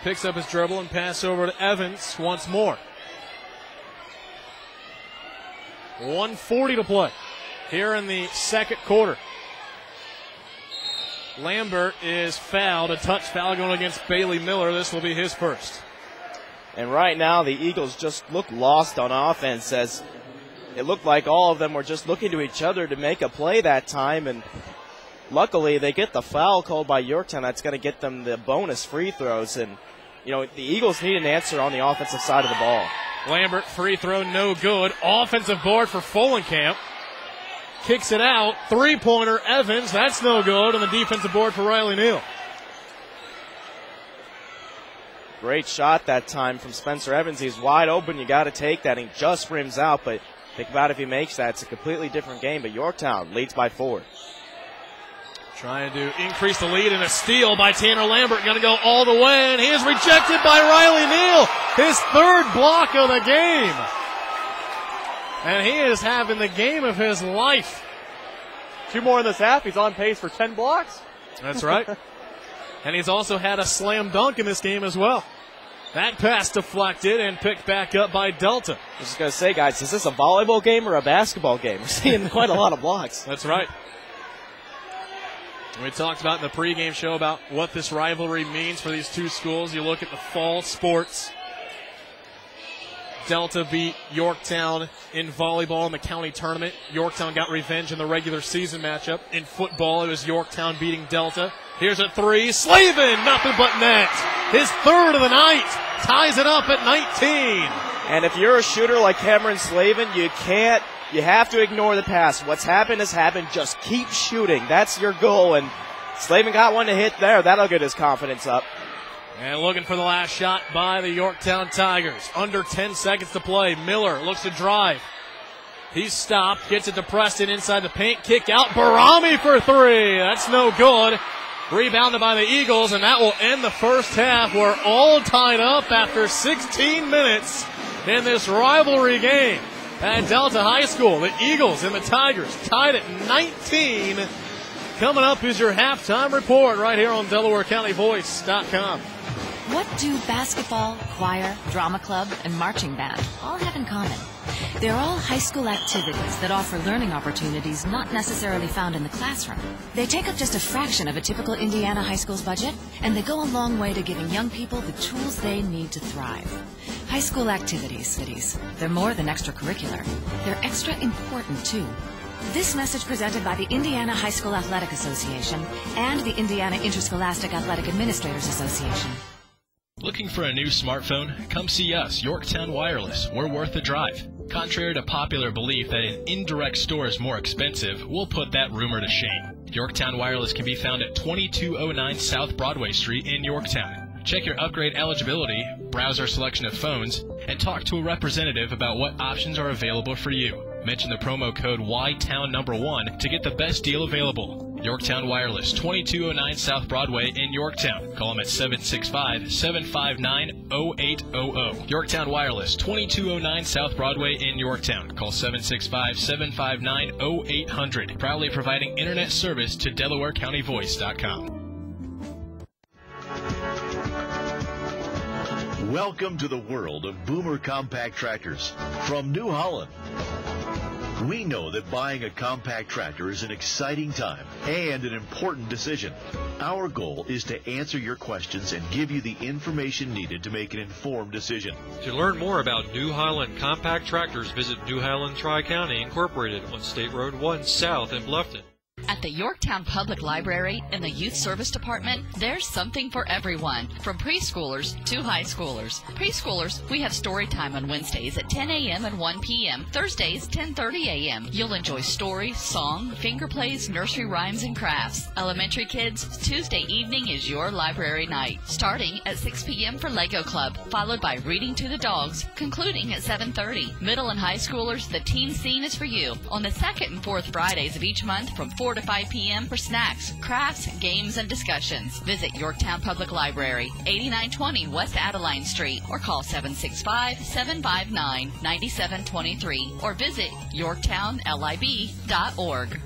Picks up his dribble and pass over to Evans once more. 1:40 to play here in the second quarter. Lambert is fouled, a touch foul going against Bailey Miller. This will be his first. And right now the Eagles just look lost on offense, as it looked like all of them were just looking to each other to make a play that time. And luckily they get the foul called by Yorktown. That's going to get them the bonus free throws. And, you know, the Eagles need an answer on the offensive side of the ball. Lambert, free throw, no good. Offensive board for Folenkamp. Kicks it out. Three-pointer, Evans. That's no good. And the defensive board for Riley Neal. Great shot that time from Spencer Evans. He's wide open. You got to take that. He just rims out. But think about if he makes that. It's a completely different game. But Yorktown leads by 4. Trying to increase the lead, and a steal by Tanner Lambert. Going to go all the way, and he is rejected by Riley Neal. His third block of the game. And he is having the game of his life. 2 more in this half. He's on pace for 10 blocks. That's right. And he's also had a slam dunk in this game as well. That pass deflected and picked back up by Delta. I was just going to say, guys, is this a volleyball game or a basketball game? We're seeing quite a lot of blocks. That's right. We talked about in the pregame show about what this rivalry means for these two schools. You look at the fall sports. Delta beat Yorktown in volleyball in the county tournament. Yorktown got revenge in the regular season matchup. In football, it was Yorktown beating Delta. Here's a three. Slavin, nothing but net. His third of the night. Ties it up at 19. And if you're a shooter like Cameron Slavin, you have to ignore the pass. What's happened has happened. Just keep shooting. That's your goal. And Slavin got one to hit there. That'll get his confidence up. And looking for the last shot by the Yorktown Tigers. Under 10 seconds to play. Miller looks to drive. He's stopped. Gets it to Preston inside the paint. Kick out. Barami for 3. That's no good. Rebounded by the Eagles, and that will end the first half. We're all tied up after 16 minutes in this rivalry game at Delta High School. The Eagles and the Tigers tied at 19. Coming up is your halftime report right here on DelawareCountyVoice.com. What do basketball, choir, drama club, and marching band all have in common? They're all high school activities that offer learning opportunities not necessarily found in the classroom. They take up just a fraction of a typical Indiana high school's budget, and they go a long way to giving young people the tools they need to thrive. High school activities, they're more than extracurricular. They're extra important, too. This message presented by the Indiana High School Athletic Association and the Indiana Interscholastic Athletic Administrators Association. Looking for a new smartphone? Come see us, Yorktown Wireless. We're worth the drive. Contrary to popular belief that an indirect store is more expensive, we'll put that rumor to shame. Yorktown Wireless can be found at 2209 South Broadway Street in Yorktown. Check your upgrade eligibility, browse our selection of phones, and talk to a representative about what options are available for you. Mention the promo code YTOWN1 to get the best deal available. Yorktown Wireless, 2209 South Broadway in Yorktown. Call them at 765-759-0800. Yorktown Wireless, 2209 South Broadway in Yorktown. Call 765-759-0800. Proudly providing internet service to DelawareCountyVoice.com. Welcome to the world of Boomer compact tractors from New Holland. We know that buying a compact tractor is an exciting time and an important decision. Our goal is to answer your questions and give you the information needed to make an informed decision. To learn more about New Holland compact tractors, visit New Holland Tri-County Incorporated on State Road 1 South in Bluffton. At the Yorktown Public Library in the Youth Service Department, there's something for everyone, from preschoolers to high schoolers. Preschoolers, we have story time on Wednesdays at 10 a.m. and 1 p.m., Thursdays 10:30 a.m. You'll enjoy story, song, finger plays, nursery rhymes, and crafts. Elementary kids, Tuesday evening is your library night, starting at 6 p.m. for Lego Club, followed by Reading to the Dogs, concluding at 7:30. Middle and high schoolers, the teen scene is for you on the second and fourth Fridays of each month from 4 to 5 p.m. for snacks, crafts, games, and discussions. Visit Yorktown Public Library, 8920 West Adeline Street, or call 765-759-9723, or visit yorktownlib.org.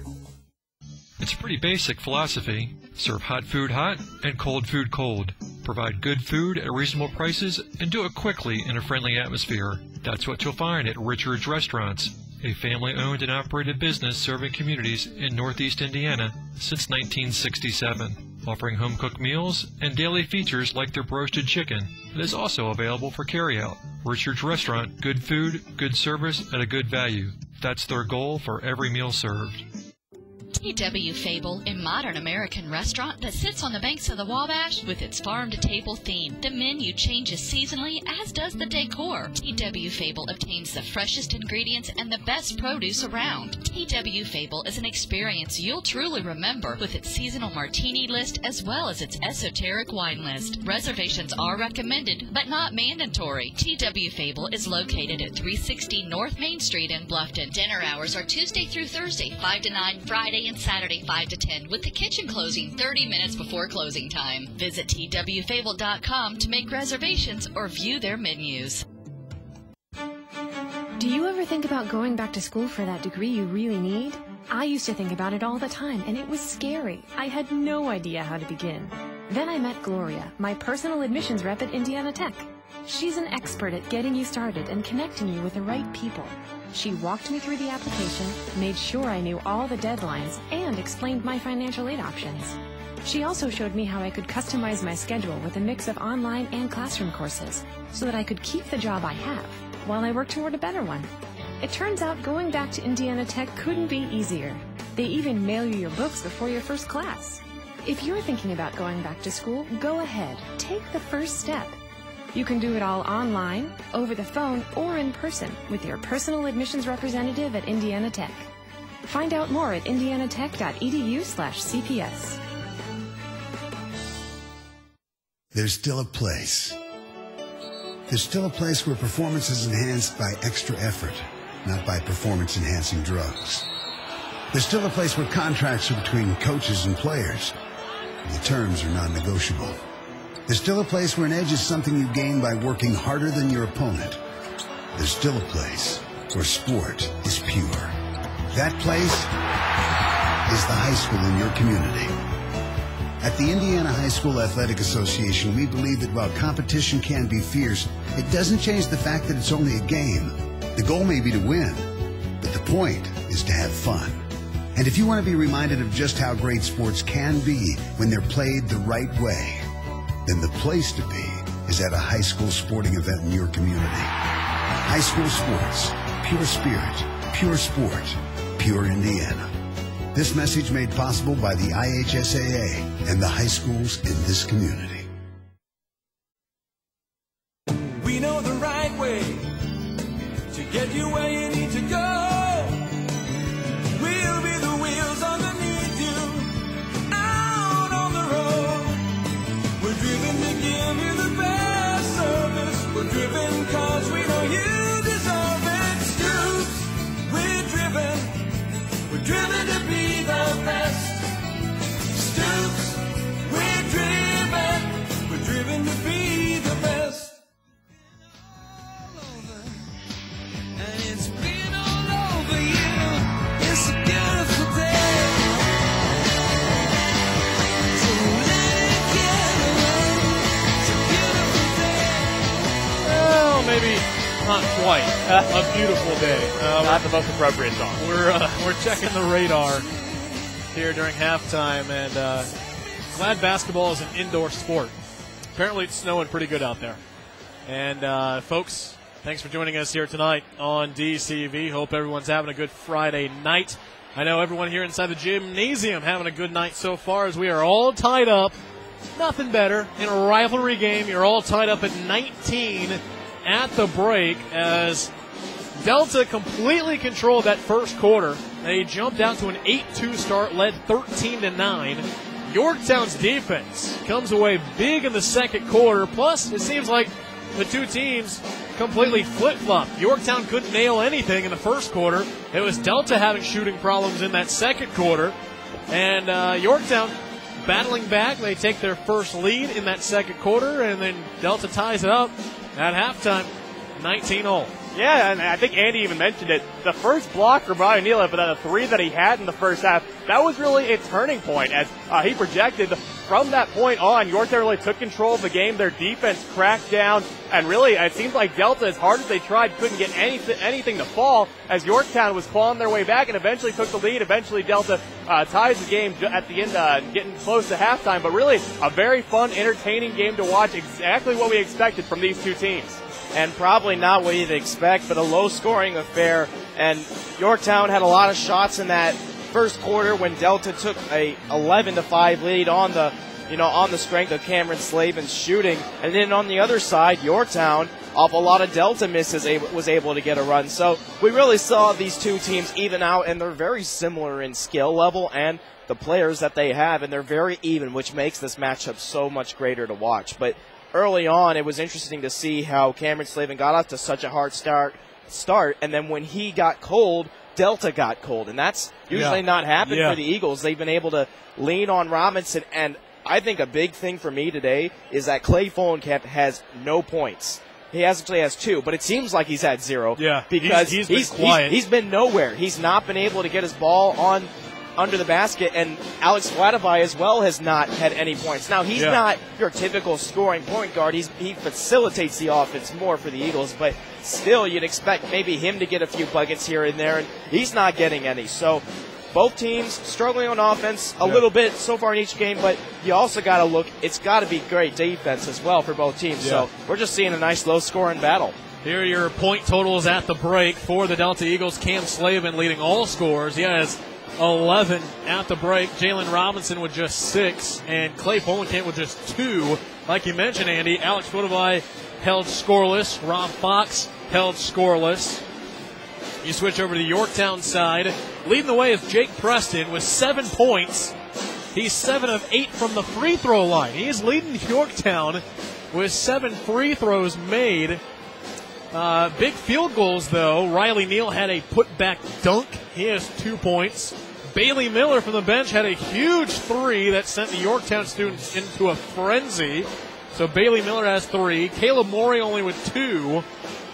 It's a pretty basic philosophy. Serve hot food hot and cold food cold. Provide good food at reasonable prices and do it quickly in a friendly atmosphere. That's what you'll find at Richard's Restaurants, a family-owned and operated business serving communities in Northeast Indiana since 1967, offering home-cooked meals and daily features like their roasted chicken. It is also available for carryout. Richard's Restaurant, good food, good service at a good value. That's their goal for every meal served. T.W. Fable, a modern American restaurant that sits on the banks of the Wabash with its farm-to-table theme. The menu changes seasonally, as does the decor. T.W. Fable obtains the freshest ingredients and the best produce around. T.W. Fable is an experience you'll truly remember with its seasonal martini list as well as its esoteric wine list. Reservations are recommended, but not mandatory. T.W. Fable is located at 360 North Main Street in Bluffton. Dinner hours are Tuesday through Thursday, 5 to 9, Friday and Saturday 5 to 10, with the kitchen closing 30 minutes before closing time. Visit twfable.com to make reservations or view their menus. Do you ever think about going back to school for that degree you really need? I used to think about it all the time, and it was scary. I had no idea how to begin. Then I met Gloria, my personal admissions rep at Indiana Tech. She's an expert at getting you started and connecting you with the right people. She walked me through the application, made sure I knew all the deadlines, and explained my financial aid options. She also showed me how I could customize my schedule with a mix of online and classroom courses, so that I could keep the job I have while I work toward a better one. It turns out going back to Indiana Tech couldn't be easier. They even mail you your books before your first class. If you're thinking about going back to school, go ahead. Take the first step. You can do it all online, over the phone, or in person with your personal admissions representative at Indiana Tech. Find out more at indianatech.edu/CPS. There's still a place. There's still a place where performance is enhanced by extra effort, not by performance-enhancing drugs. There's still a place where contracts are between coaches and players, and the terms are non-negotiable. There's still a place where an edge is something you gain by working harder than your opponent. There's still a place where sport is pure. That place is the high school in your community. At the Indiana High School Athletic Association, we believe that while competition can be fierce, it doesn't change the fact that it's only a game. The goal may be to win, but the point is to have fun. And if you want to be reminded of just how great sports can be when they're played the right way, then the place to be is at a high school sporting event in your community. High school sports, pure spirit, pure sport, pure Indiana. This message made possible by the IHSAA and the high schools in this community. We know the right way to get you where you need to go. We'll be the wheels underneath you, out on the road. We're driven to give you the best service. We're driven cause we know you deserve it. Scoops, we're driven to be the best. Stoops, we're driven to be the best. And it's been all over you. It's a beautiful day. So let it get away. It's a beautiful day. Well, maybe not quite a beautiful day. Not the most appropriate song. We're checking the radar here during halftime, and glad basketball is an indoor sport. Apparently it's snowing pretty good out there. And folks, thanks for joining us here tonight on DCV. Hope everyone's having a good Friday night. I know everyone here inside the gymnasium having a good night so far as we are all tied up. Nothing better in a rivalry game. You're all tied up at 19 at the break as Delta completely controlled that first quarter. They jumped out to an 8-2 start, led 13-9. Yorktown's defense comes away big in the second quarter. Plus, it seems like the two teams completely flip-flopped. Yorktown couldn't nail anything in the first quarter. It was Delta having shooting problems in that second quarter. And Yorktown battling back. They take their first lead in that second quarter, and then Delta ties it up at halftime, 19-all. Yeah, and I think Andy even mentioned it. The first block for Brian Neal, but the three that he had in the first half, that was really a turning point as he projected. From that point on, Yorktown really took control of the game. Their defense cracked down, and really it seems like Delta, as hard as they tried, couldn't get anything to fall as Yorktown was clawing their way back and eventually took the lead. Eventually Delta ties the game at the end, getting close to halftime. But really a very fun, entertaining game to watch, exactly what we expected from these two teams. And probably not what you'd expect, but a low-scoring affair. And Yorktown had a lot of shots in that first quarter when Delta took a 11-5 lead on the strength of Cameron Slavin's shooting. And then on the other side, Yorktown, off a lot of Delta misses, was able to get a run. So we really saw these two teams even out, and they're very similar in skill level and the players that they have, and they're very even, which makes this matchup so much greater to watch. But early on, it was interesting to see how Cameron Slavin got off to such a hard start, and then when he got cold, Delta got cold, and that's usually not happened for the Eagles. They've been able to lean on Robinson, and I think a big thing for me today is that Clay Folenkamp has no points. He actually has 2, but it seems like he's had 0. Yeah, because he's been quiet. He's been nowhere. He's not been able to get his ball on under the basket, and Alex Vladovai as well has not had any points. Now, he's not your typical scoring point guard. He facilitates the offense more for the Eagles, but still you'd expect maybe him to get a few buckets here and there, and he's not getting any. So both teams struggling on offense a little bit so far in each game, but you also got to look, it's got to be great defense as well for both teams. So we're just seeing a nice low-scoring battle. Here are your point totals at the break for the Delta Eagles. Cam Slavin leading all scorers. He has 11 at the break. Jalen Robinson with just 6, and Clay Folenkamp with just 2. Like you mentioned, Andy, Alex Vladovai held scoreless. Rob Fox held scoreless. You switch over to the Yorktown side. Leading the way is Jake Preston with 7 points. He's 7 of 8 from the free throw line. He is leading Yorktown with 7 free throws made. Big field goals, though. Riley Neal had a putback dunk. He has 2 points. Bailey Miller from the bench had a huge 3 that sent the Yorktown students into a frenzy. So Bailey Miller has 3. Caleb Morey only with 2.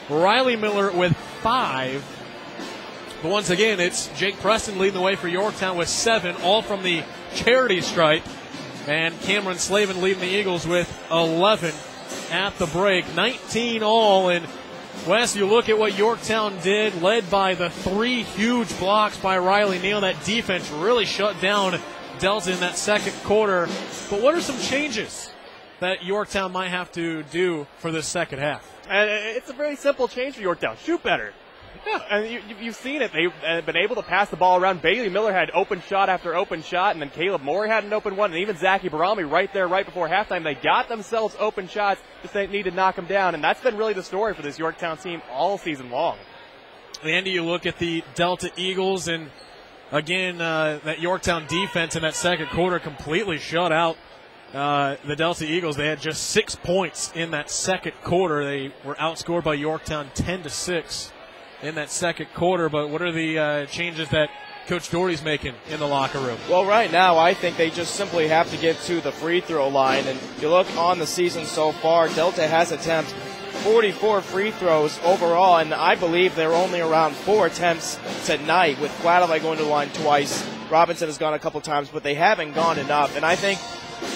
Riley Miller with 5. But once again, it's Jake Preston leading the way for Yorktown with 7, all from the charity stripe. And Cameron Slavin leading the Eagles with 11 at the break. 19 all, and Wes, you look at what Yorktown did, led by the 3 huge blocks by Riley Neal. That defense really shut down Delta in that second quarter. But what are some changes that Yorktown might have to do for this second half? And it's a very simple change for Yorktown. Shoot better. Yeah, and you've seen it. They've been able to pass the ball around. Bailey Miller had open shot after open shot, and then Caleb Morey had an open one, and even Zachy Barami right there right before halftime. They got themselves open shots, just they need to knock them down, and that's been really the story for this Yorktown team all season long. Andy, you look at the Delta Eagles, and again, that Yorktown defense in that second quarter completely shut out the Delta Eagles. They had just 6 points in that second quarter. They were outscored by Yorktown 10-6 in that second quarter. But what are the changes that Coach Doherty's making in the locker room? Well, right now, I think they just simply have to get to the free throw line. And you look on the season so far, Delta has attempted 44 free throws overall, and I believe they're only around 4 attempts tonight, with Quadley going to the line twice. Robinson has gone a couple times, but they haven't gone enough. And I think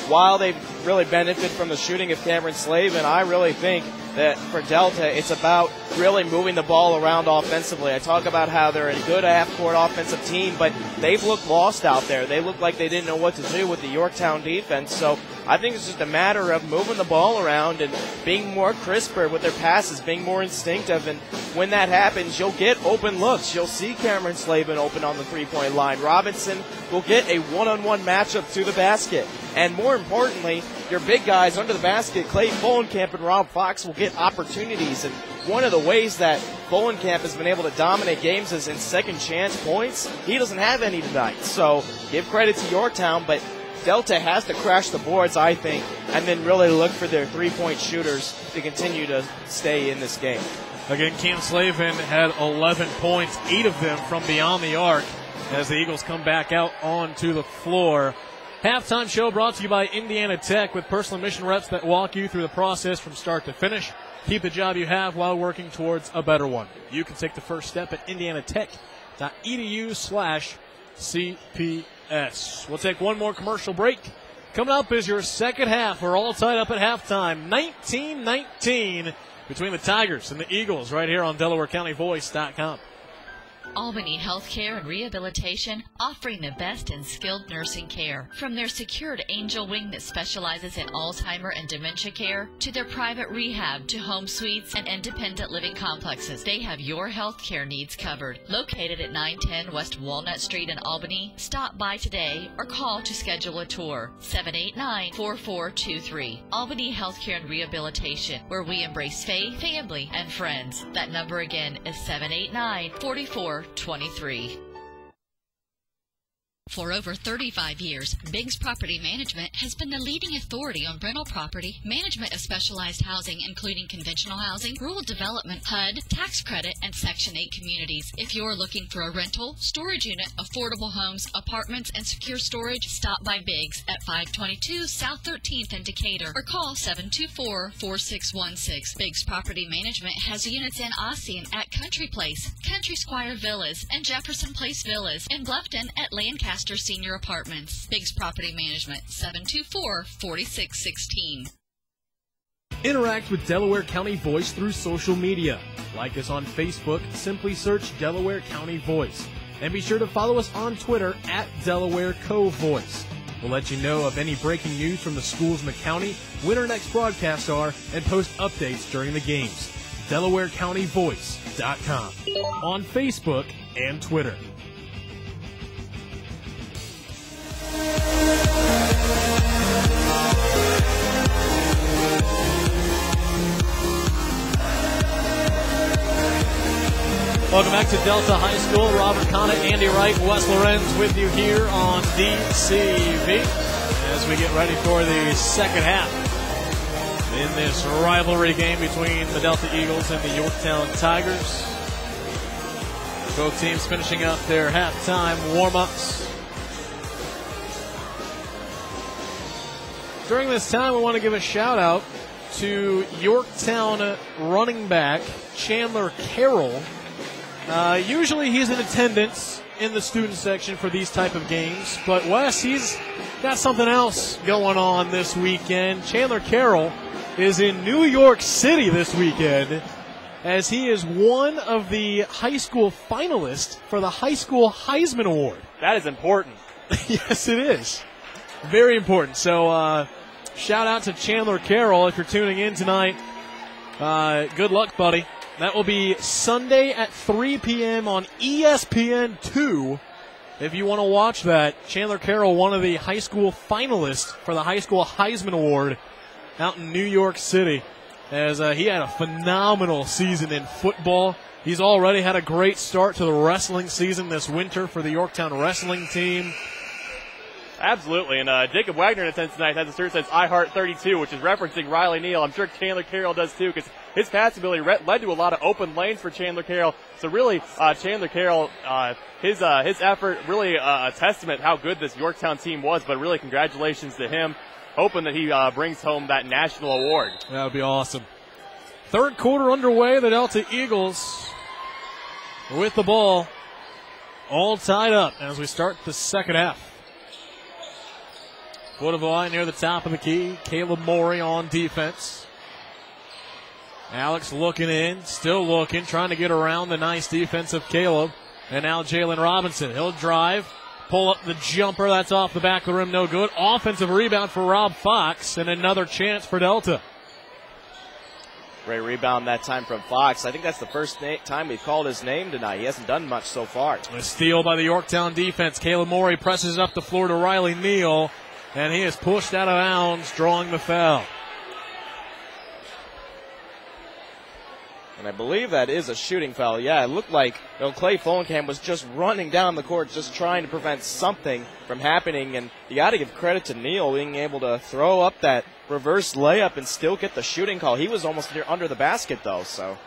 while they've really benefited from the shooting of Cameron Slavin, I really think that for Delta, it's about really moving the ball around offensively. I talk about how they're a good half-court offensive team, but they've looked lost out there. They look like they didn't know what to do with the Yorktown defense. So I think it's just a matter of moving the ball around and being more crisper with their passes, being more instinctive. And when that happens, you'll get open looks. You'll see Cameron Slavin open on the three-point line. Robinson will get a one-on-one matchup to the basket. And more importantly, your big guys under the basket, Clay Bolenkamp and Rob Fox, will get opportunities. And one of the ways that Bolenkamp has been able to dominate games is in second chance points. He doesn't have any tonight. So give credit to Yorktown, but Delta has to crash the boards, I think, and then really look for their three-point shooters to continue to stay in this game. Again, Cam Slavin had 11 points, 8 of them from beyond the arc, as the Eagles come back out onto the floor. Halftime show brought to you by Indiana Tech, with personal admission reps that walk you through the process from start to finish. Keep the job you have while working towards a better one. You can take the first step at indianatech.edu/CPS. We'll take one more commercial break. Coming up is your second half. We're all tied up at halftime, 19-19 between the Tigers and the Eagles, right here on DelawareCountyVoice.com. Albany Healthcare and Rehabilitation, offering the best in skilled nursing care. From their secured Angel Wing that specializes in Alzheimer and dementia care, to their private rehab, to home suites and independent living complexes, they have your healthcare needs covered. Located at 910 West Walnut Street in Albany, stop by today or call to schedule a tour. 789-4423. Albany Healthcare and Rehabilitation, where we embrace faith, family, and friends. That number again is 789-4423. For over 35 years, Biggs Property Management has been the leading authority on rental property, management of specialized housing, including conventional housing, rural development, HUD, tax credit, and Section 8 communities. If you're looking for a rental, storage unit, affordable homes, apartments, and secure storage, stop by Biggs at 522 South 13th in Decatur or call 724-4616. Biggs Property Management has units in Ossian at Country Place, Country Squire Villas, and Jefferson Place Villas, in Bluffton at Lancaster Senior Apartments. Biggs Property Management, 724-4616. Interact with Delaware County Voice through social media. Like us on Facebook, simply search Delaware County Voice. And be sure to follow us on Twitter at Delaware Co Voice. We'll let you know of any breaking news from the schools in the county, when our next broadcasts are, and post updates during the games. DelawareCountyVoice.com on Facebook and Twitter. Welcome back to Delta High School. Robert Connett, Andy Wright, Wes Lorenz with you here on DCV as we get ready for the second half in this rivalry game between the Delta Eagles and the Yorktown Tigers. Both teams finishing up their halftime warm-ups. During this time, we want to give a shout-out to Yorktown running back Chandler Carroll. Usually he's in attendance in the student section for these type of games, but Wes, he's got something else going on this weekend. Chandler Carroll is in New York City this weekend as he is one of the high school finalists for the High School Heisman Award. That is important. Yes, it is. Very important. So shout out to Chandler Carroll if you're tuning in tonight. Good luck, buddy. That will be Sunday at 3 p.m. on ESPN2. If you want to watch that, Chandler Carroll, one of the high school finalists for the High School Heisman Award out in New York City, as he had a phenomenal season in football. He's already had a great start to the wrestling season this winter for the Yorktown wrestling team. Absolutely, and Jacob Wagner in attendance tonight has a shirt that says I Heart 32, which is referencing Riley Neal. I'm sure Chandler Carroll does too, because his pass ability led to a lot of open lanes for Chandler Carroll. So really, Chandler Carroll, his effort, really a testament how good this Yorktown team was, but really congratulations to him, hoping that he brings home that national award. That would be awesome. Third quarter underway, the Delta Eagles with the ball all tied up as we start the second half. Foot of the line near the top of the key. Caleb Morey on defense. Alex looking in, still looking, trying to get around the nice defense of Caleb. And now Jalen Robinson. He'll drive, pull up the jumper. That's off the back of the rim, no good. Offensive rebound for Rob Fox, and another chance for Delta. Great rebound that time from Fox. I think that's the first time we've called his name tonight. He hasn't done much so far. A steal by the Yorktown defense. Caleb Morey presses up the floor to Riley Neal. And he is pushed out of bounds, drawing the foul. And I believe that is a shooting foul. Yeah, it looked like Clay Folenkamp was just running down the court, just trying to prevent something from happening. And you got to give credit to Neal being able to throw up that reverse layup and still get the shooting call. He was almost under the basket, though. So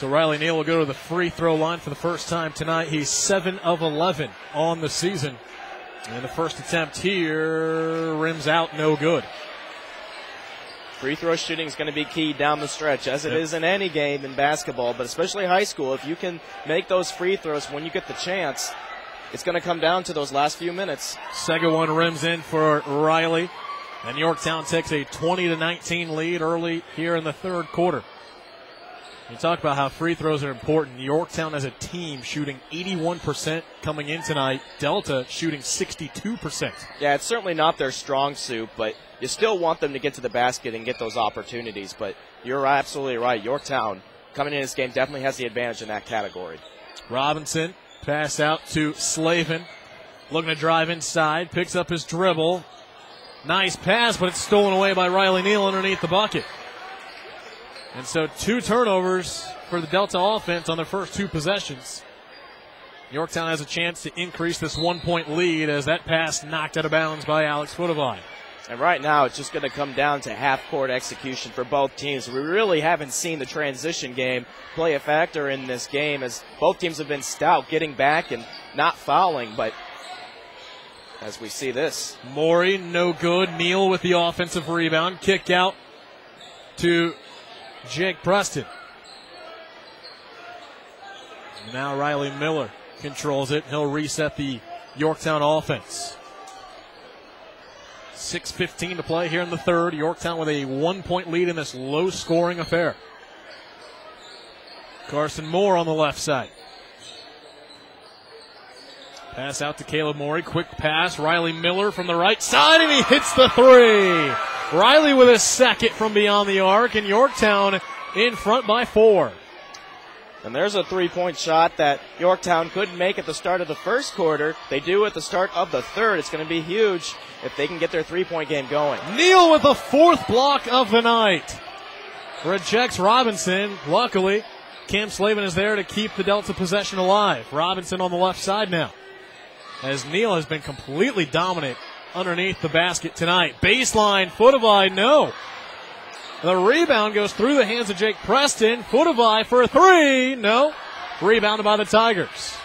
Riley Neal will go to the free throw line for the first time tonight. He's 7 of 11 on the season. And the first attempt here rims out, no good. Free throw shooting is going to be key down the stretch, as it is in any game in basketball, but especially high school. If you can make those free throws when you get the chance, it's going to come down to those last few minutes. Second one rims in for Riley, and Yorktown takes a 20-19 lead early here in the third quarter. You talk about how free throws are important. Yorktown as a team shooting 81% coming in tonight. Delta shooting 62%. Yeah, it's certainly not their strong suit, but you still want them to get to the basket and get those opportunities. But you're absolutely right. Yorktown coming in this game definitely has the advantage in that category. Robinson, pass out to Slavin. Looking to drive inside, picks up his dribble. Nice pass, but it's stolen away by Riley Neal underneath the bucket. And so 2 turnovers for the Delta offense on their first 2 possessions. Yorktown has a chance to increase this 1-point lead as that pass knocked out of bounds by Alex Footavine. And right now it's just going to come down to half-court execution for both teams. We really haven't seen the transition game play a factor in this game, as both teams have been stout, getting back and not fouling. But as we see this. Morey, no good. Neal with the offensive rebound. Kick out to Jake Preston. Now Riley Miller controls it. He'll reset the Yorktown offense. 6:15 to play here in the third. Yorktown with a 1-point lead in this low-scoring affair. Carson Moore on the left side. Pass out to Caleb Morey. Quick pass. Riley Miller from the right side, and he hits the 3. Riley with a second from beyond the arc, and Yorktown in front by 4. And there's a 3-point shot that Yorktown couldn't make at the start of the first quarter. They do at the start of the third. It's going to be huge if they can get their 3-point game going. Neal with the 4th block of the night. Rejects Robinson. Luckily, Cam Slavin is there to keep the Delta possession alive. Robinson on the left side now, as Neal has been completely dominant underneath the basket tonight. Baseline, Footavine, no. The rebound goes through the hands of Jake Preston. Footavine for a 3, no. Rebounded by the Tigers.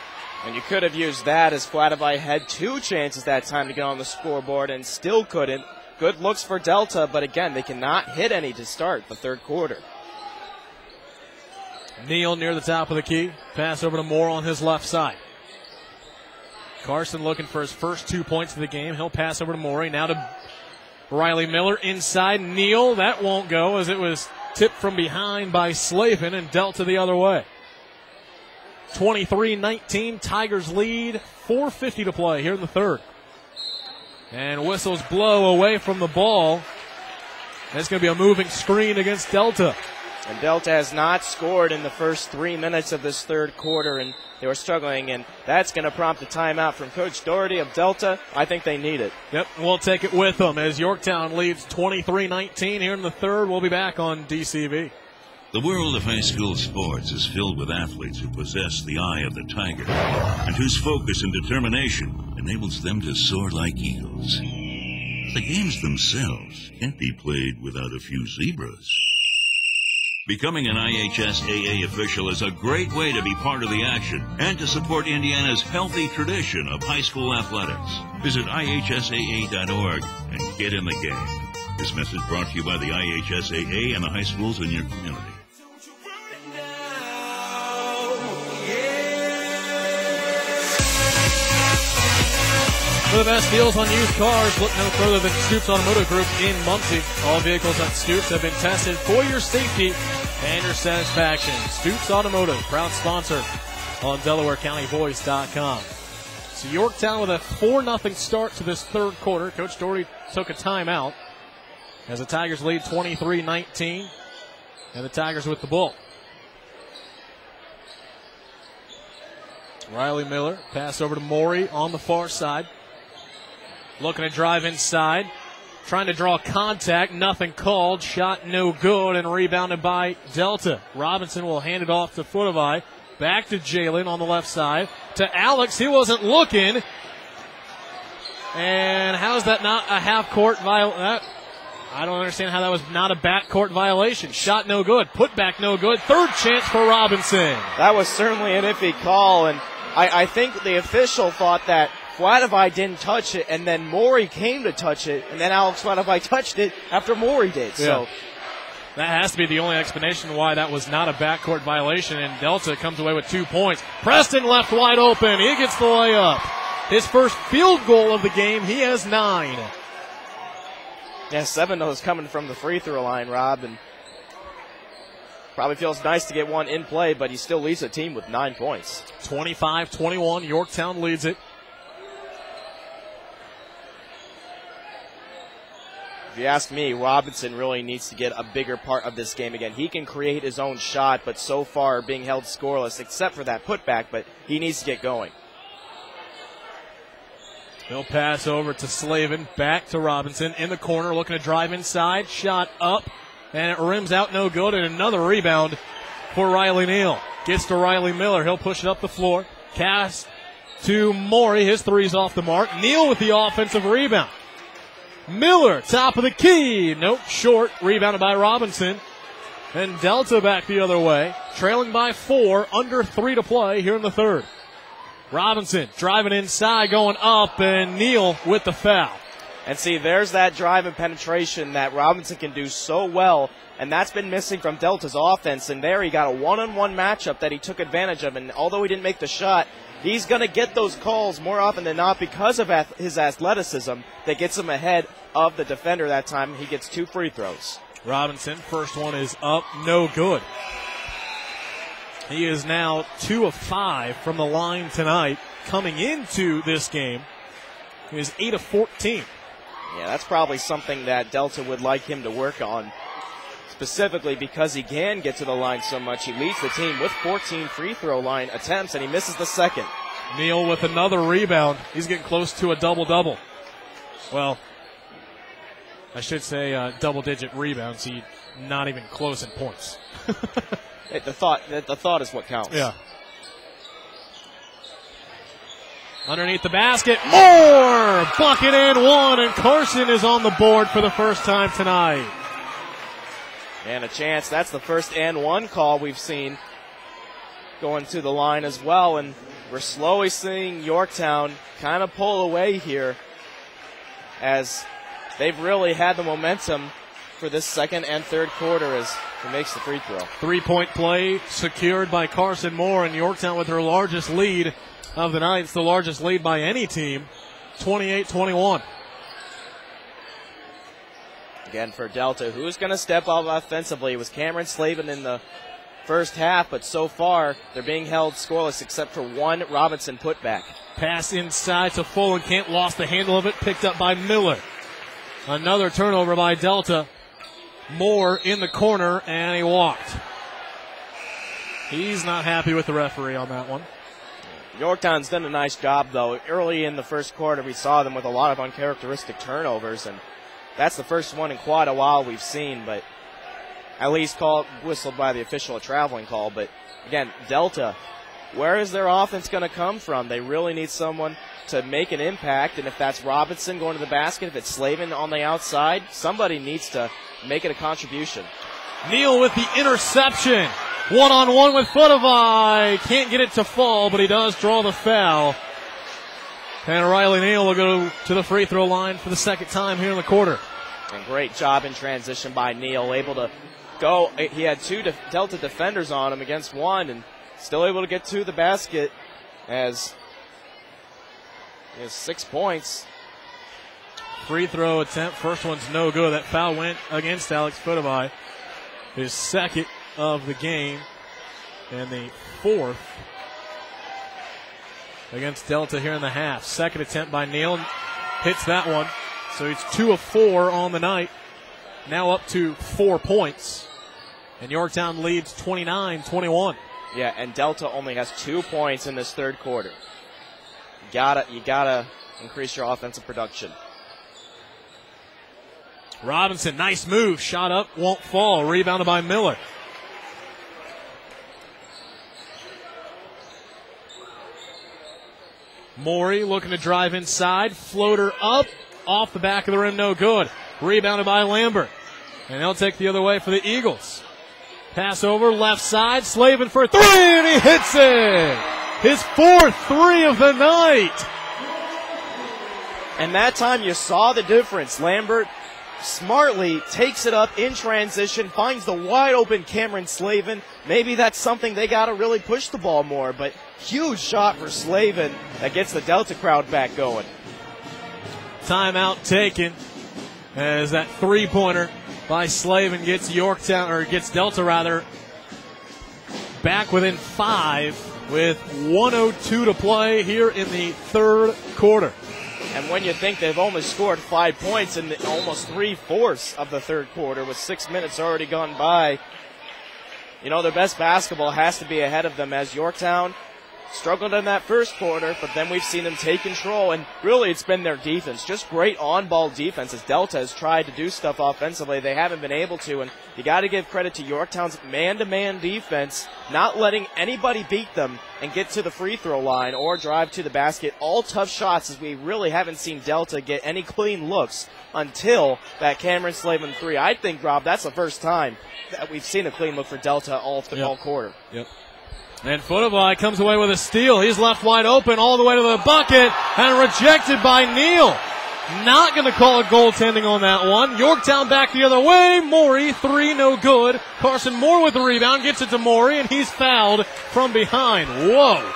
And you could have used that, as Footavine had 2 chances that time to get on the scoreboard and still couldn't. Good looks for Delta, but again, they cannot hit any to start the third quarter. Neal near the top of the key. Pass over to Moore on his left side. Carson looking for his first 2 points of the game. He'll pass over to Morey. Now to Riley Miller inside. Neal, that won't go, as it was Tipped from behind by Slavin and Delta the other way. 23-19, Tigers lead, 4:50 to play here in the third. And whistles blow away from the ball. It's going to be a moving screen against Delta. And Delta has not scored in the first 3 minutes of this third quarter, and they were struggling, and that's going to prompt a timeout from Coach Doherty of Delta. I think they need it. Yep, we'll take it with them as Yorktown leads 23-19 here in the third. We'll be back on DCV. The world of high school sports is filled with athletes who possess the eye of the tiger and whose focus and determination enables them to soar like eagles. The games themselves can't be played without a few zebras. Becoming an IHSAA official is a great way to be part of the action and to support Indiana's healthy tradition of high school athletics. Visit IHSAA.org and get in the game. This message brought to you by the IHSAA and the high schools in your community. For the best deals on used cars, look no further than Stoops Automotive Group in Muncie. All vehicles at Stoops have been tested for your safety and your satisfaction. Stoops Automotive, proud sponsor on DelawareCountyVoice.com. So Yorktown with a 4-0 start to this third quarter. Coach Doherty took a timeout as the Tigers lead 23-19, and the Tigers with the ball. Riley Miller, pass over to Morey on the far side. Looking to drive inside. Trying to draw contact. Nothing called. Shot no good and rebounded by Delta. Robinson will hand it off to Footavai. Back to Jalen on the left side. To Alex. He wasn't looking. And how is that not a half-court violation? I don't understand how that was not a backcourt violation. Shot no good. Put back no good. Third chance for Robinson. That was certainly an iffy call, and I think the official thought that Footavai didn't touch it, and then Morey came to touch it, and then Alex Footavai touched it after Morey did. Yeah. So that has to be the only explanation why that was not a backcourt violation, and Delta comes away with 2 points. Preston left wide open. He gets the layup. His first field goal of the game. He has 9. Yeah, 7 of those coming from the free throw line, Rob, and probably feels nice to get one in play, but he still leads the team with 9 points. 25-21, Yorktown leads it. If you ask me, Robinson really needs to get a bigger part of this game again. He can create his own shot, but so far being held scoreless, except for that putback, but he needs to get going. He'll pass over to Slavin, back to Robinson in the corner, looking to drive inside, shot up, and it rims out no good, and another rebound for Riley Neal. Gets to Riley Miller, he'll push it up the floor, cast to Morey, his three's off the mark. Neal with the offensive rebound. Miller, top of the key, nope, short, rebounded by Robinson. And Delta back the other way, trailing by 4, under 3 to play here in the third. Robinson driving inside, going up, and Neal with the foul. And see, there's that drive and penetration that Robinson can do so well, and that's been missing from Delta's offense. And there he got a one-on-one matchup that he took advantage of, and although he didn't make the shot, he's going to get those calls more often than not because of his athleticism that gets him ahead of the defender that time. He gets 2 free throws. Robinson, first one is up, no good. He is now 2 of 5 from the line tonight. Coming into this game, he is 8 of 14. Yeah, that's probably something that Delta would like him to work on, specifically because he can get to the line so much. He leads the team with 14 free throw line attempts, and he misses the second. Neal with another rebound. He's getting close to a double-double. Well, I should say double-digit rebounds. He's not even close in points. The thought is what counts. Yeah. Underneath the basket, more! Bucket and 1, and Carson is on the board for the first time tonight. And a chance. That's the first and 1 call we've seen going to the line as well. And we're slowly seeing Yorktown kind of pull away here as they've really had the momentum for this second and third quarter as he makes the free throw. 3-point play secured by Carson Moore, and Yorktown with their largest lead of the night. It's the largest lead by any team, 28-21. Again for Delta, who's going to step up offensively? It was Cameron Slavin in the first half, but so far they're being held scoreless except for one Robinson putback. Pass inside to Folenkamp, lost the handle of it, picked up by Miller. Another turnover by Delta. Moore in the corner, and he walked. He's not happy with the referee on that one. Yorktown's done a nice job, though. Early in the first quarter, we saw them with a lot of uncharacteristic turnovers, and that's the first one in quite a while we've seen, but at least whistled by the official, a traveling call. But again, Delta, where is their offense going to come from? They really need someone to make an impact, and if that's Robinson going to the basket, if it's Slavin on the outside, somebody needs to make it a contribution. Neal with the interception. One-on-one with Fotovai. Can't get it to fall, but he does draw the foul. And Riley Neal will go to the free throw line for the second time here in the quarter. And great job in transition by Neal, able to go. He had two Delta defenders on him against one, and still able to get to the basket as he has 6 points. Free throw attempt. First one's no good. That foul went against Alex Fotovai. His second of the game, and the fourth against Delta here in the half. Second attempt by Neal, hits that one, so he's 2 of 4 on the night, now up to 4 points, and Yorktown leads 29-21. Yeah, and Delta only has 2 points in this third quarter. You gotta increase your offensive production. Robinson, nice move, shot up, won't fall, rebounded by Miller. Morey looking to drive inside. Floater up. Off the back of the rim, no good. Rebounded by Lambert. And they'll take the other way for the Eagles. Pass over, left side. Slavin for 3, and he hits it. His 4th 3 of the night. And that time you saw the difference. Lambert smartly takes it up in transition, finds the wide open Cameron Slavin. Maybe that's something they got to really push the ball more, but huge shot for Slavin that gets the Delta crowd back going. Timeout taken as that 3-pointer by Slavin gets Delta back within 5 with 1:02 to play here in the third quarter. And when you think they've only scored 5 points in almost 3/4 of the third quarter with 6 minutes already gone by, you know, their best basketball has to be ahead of them, as Yorktown struggled in that first quarter, but then we've seen them take control, and really it's been their defense. Just great on-ball defense as Delta has tried to do stuff offensively. They haven't been able to, and you got to give credit to Yorktown's man-to-man defense, not letting anybody beat them and get to the free throw line or drive to the basket. All tough shots, as we really haven't seen Delta get any clean looks until that Cameron Slavin 3. I think, Rob, that's the first time that we've seen a clean look for Delta all quarter. Yep. And Fotovai comes away with a steal. He's left wide open all the way to the bucket and rejected by Neal. Not going to call a goaltending on that one. Yorktown back the other way. Morey, 3, no good. Carson Moore with the rebound, gets it to Morey, and he's fouled from behind. Whoa.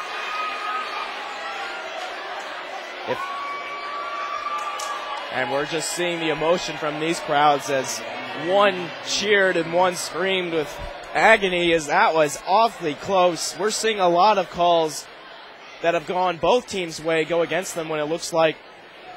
And we're just seeing the emotion from these crowds as one cheered and one screamed with agony, as that was awfully close. We're seeing a lot of calls that have gone both teams' way go against them when it looks like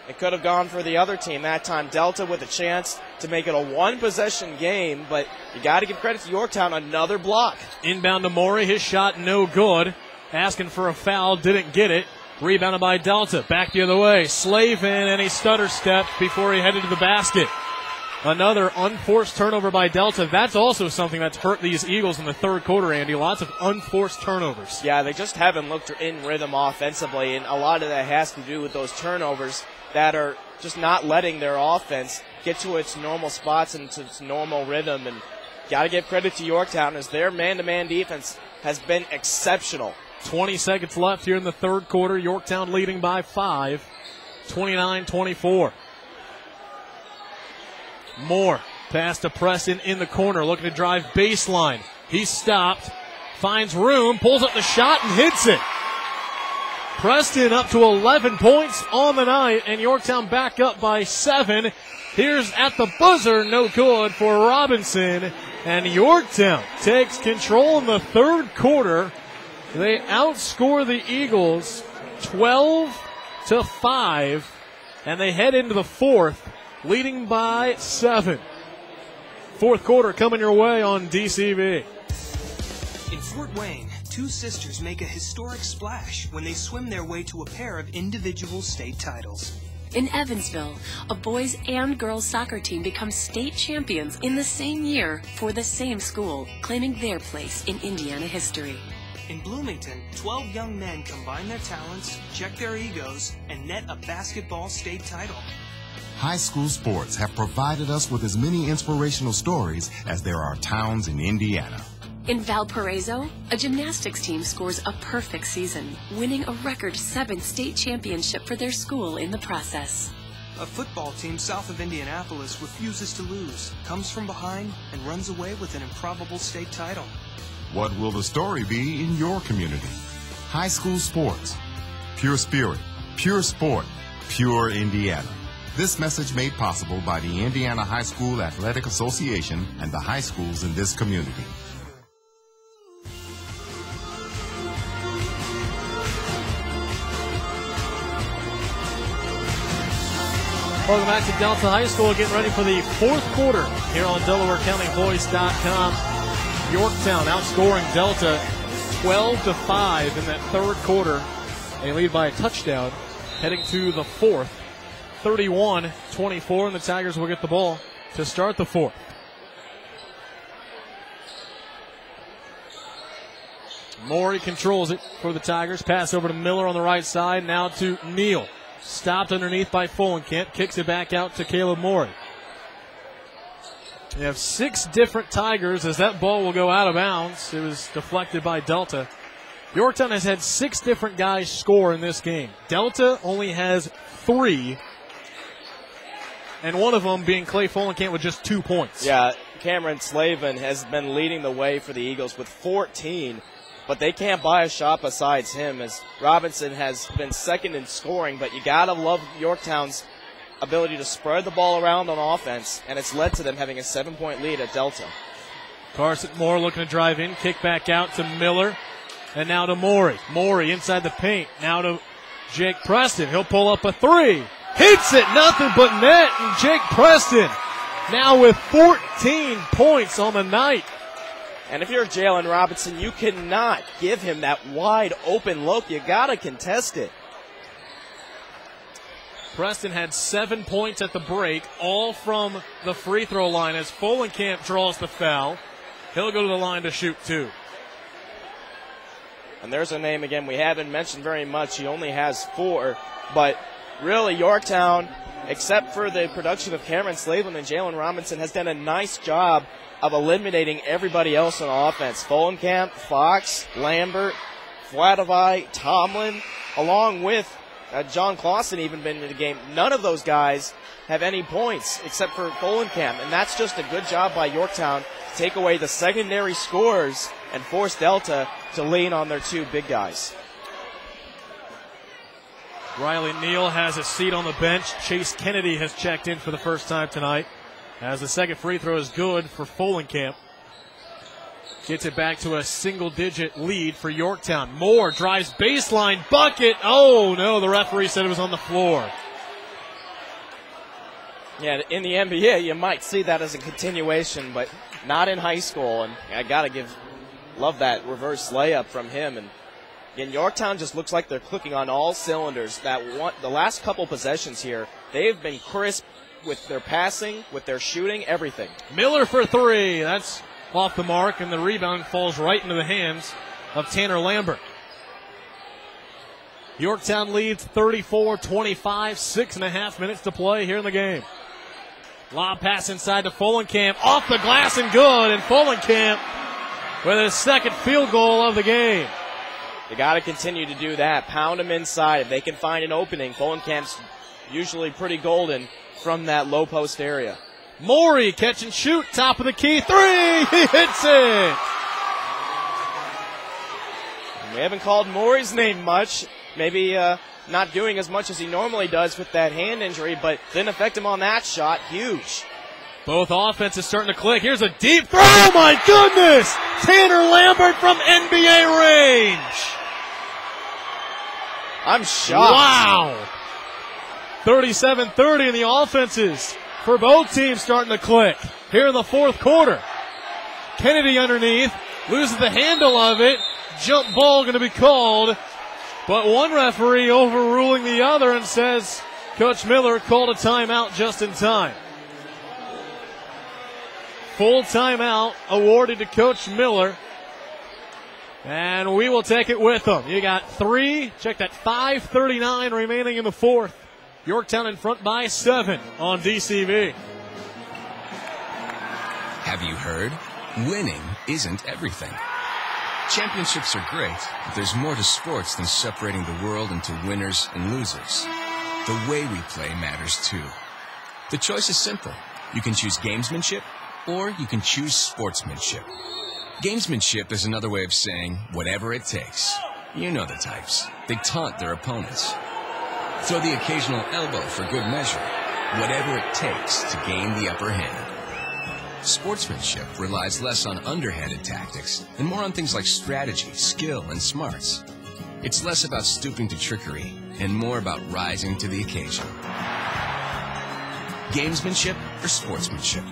it could have gone for the other team. That time Delta with a chance to make it a one-possession game, but you got to give credit to Yorktown. Another block. Inbound to Morey, his shot no good. Asking for a foul, didn't get it. Rebounded by Delta. Back the other way. Slavin, and he stutter stepped before he headed to the basket. Another unforced turnover by Delta. That's also something that's hurt these Eagles in the third quarter, Andy. Lots of unforced turnovers. Yeah, they just haven't looked in rhythm offensively, and a lot of that has to do with those turnovers that are just not letting their offense get to its normal spots and to its normal rhythm. And got to give credit to Yorktown, as their man-to-man defense has been exceptional. 20 seconds left here in the third quarter. Yorktown leading by 5, 29-24. Moore, pass to Preston in the corner, looking to drive baseline. He's stopped, finds room, pulls up the shot, and hits it. Preston up to 11 points on the night, and Yorktown back up by 7. Here's at the buzzer, no good for Robinson. And Yorktown takes control in the third quarter. They outscore the Eagles 12-5, and they head into the fourth, leading by 7. Fourth quarter coming your way on DCV. In Fort Wayne, two sisters make a historic splash when they swim their way to a pair of individual state titles. In Evansville, a boys and girls soccer team become state champions in the same year for the same school, claiming their place in Indiana history. In Bloomington, 12 young men combine their talents, check their egos, and net a basketball state title. High school sports have provided us with as many inspirational stories as there are towns in Indiana. In Valparaiso, a gymnastics team scores a perfect season, winning a record 7th state championship for their school in the process. A football team south of Indianapolis refuses to lose, comes from behind, and runs away with an improbable state title. What will the story be in your community? High school sports. Pure spirit, pure sport, pure Indiana. This message made possible by the Indiana High School Athletic Association and the high schools in this community. Welcome back to Delta High School, getting ready for the fourth quarter here on DelawareCountyVoice.com. Yorktown outscoring Delta 12-5 in that third quarter. They lead by a touchdown, heading to the fourth, 31-24, and the Tigers will get the ball to start the fourth. Morey controls it for the Tigers. Pass over to Miller on the right side, now to Neal. Stopped underneath by Folenkamp. Kicks it back out to Caleb Morey. You have 6 different Tigers as that ball will go out of bounds. It was deflected by Delta. Yorktown has had 6 different guys score in this game. Delta only has 3, and one of them being Clay Folenkamp with just 2 points. Yeah, Cameron Slavin has been leading the way for the Eagles with 14. But they can't buy a shot besides him, as Robinson has been second in scoring. But you got to love Yorktown's ability to spread the ball around on offense, and it's led to them having a 7-point lead at Delta. Carson Moore looking to drive in, kick back out to Miller, and now to Morey. Morey inside the paint, now to Jake Preston. He'll pull up a 3. Hits it, nothing but net, and Jake Preston now with 14 points on the night. And if you're Jalen Robinson, you cannot give him that wide open look. You got to contest it. Preston had 7 points at the break, all from the free throw line as Folenkamp draws the foul. He'll go to the line to shoot 2. And there's a name again we haven't mentioned very much. He only has 4. But really, Yorktown, except for the production of Cameron Slavin and Jalen Robinson, has done a nice job of eliminating everybody else on offense. Folenkamp, Fox, Lambert, Flatavai, Tomlin, along with John Clausen even been in the game. None of those guys have any points except for Folenkamp, and that's just a good job by Yorktown to take away the secondary scores and force Delta to lean on their 2 big guys. Riley Neal has a seat on the bench. Chase Kennedy has checked in for the first time tonight, as the second free throw is good for Folenkamp. Gets it back to a single-digit lead for Yorktown. Moore drives baseline, bucket. Oh, no, the referee said it was on the floor. Yeah, in the NBA, you might see that as a continuation, but not in high school. And I got to love that reverse layup from him. And again, Yorktown just looks like they're clicking on all cylinders. The last couple possessions here, they've been crisp with their passing, with their shooting, everything. Miller for 3. That's off the mark, and the rebound falls right into the hands of Tanner Lambert. Yorktown leads 34-25, 6.5 minutes to play here in the game. Lob pass inside to Folenkamp, off the glass and good, and Folenkamp with his second field goal of the game. You got to continue to do that. Pound them inside. If they can find an opening, Folenkamp's usually pretty golden from that low post area. Morey catch and shoot, top of the key, 3, he hits it. We haven't called Morey's name much. Maybe not doing as much as he normally does with that hand injury, but didn't affect him on that shot. Huge. Both offenses starting to click. Here's a deep throw. Oh, my goodness! Tanner Lambert from NBA range. I'm shocked. Wow. 37-30 in the offenses for both teams starting to click here in the fourth quarter. Kennedy underneath, loses the handle of it. Jump ball going to be called, but one referee overruling the other and says Coach Miller called a timeout just in time. Full timeout awarded to Coach Miller, and we will take it with them. You got 5:39 remaining in the fourth. Yorktown in front by 7 on DCV. Have you heard? Winning isn't everything. Championships are great, but there's more to sports than separating the world into winners and losers. The way we play matters too. The choice is simple. You can choose gamesmanship, or you can choose sportsmanship. Gamesmanship is another way of saying whatever it takes. You know the types. They taunt their opponents. Throw the occasional elbow for good measure. Whatever it takes to gain the upper hand. Sportsmanship relies less on underhanded tactics and more on things like strategy, skill, and smarts. It's less about stooping to trickery and more about rising to the occasion. Gamesmanship or sportsmanship?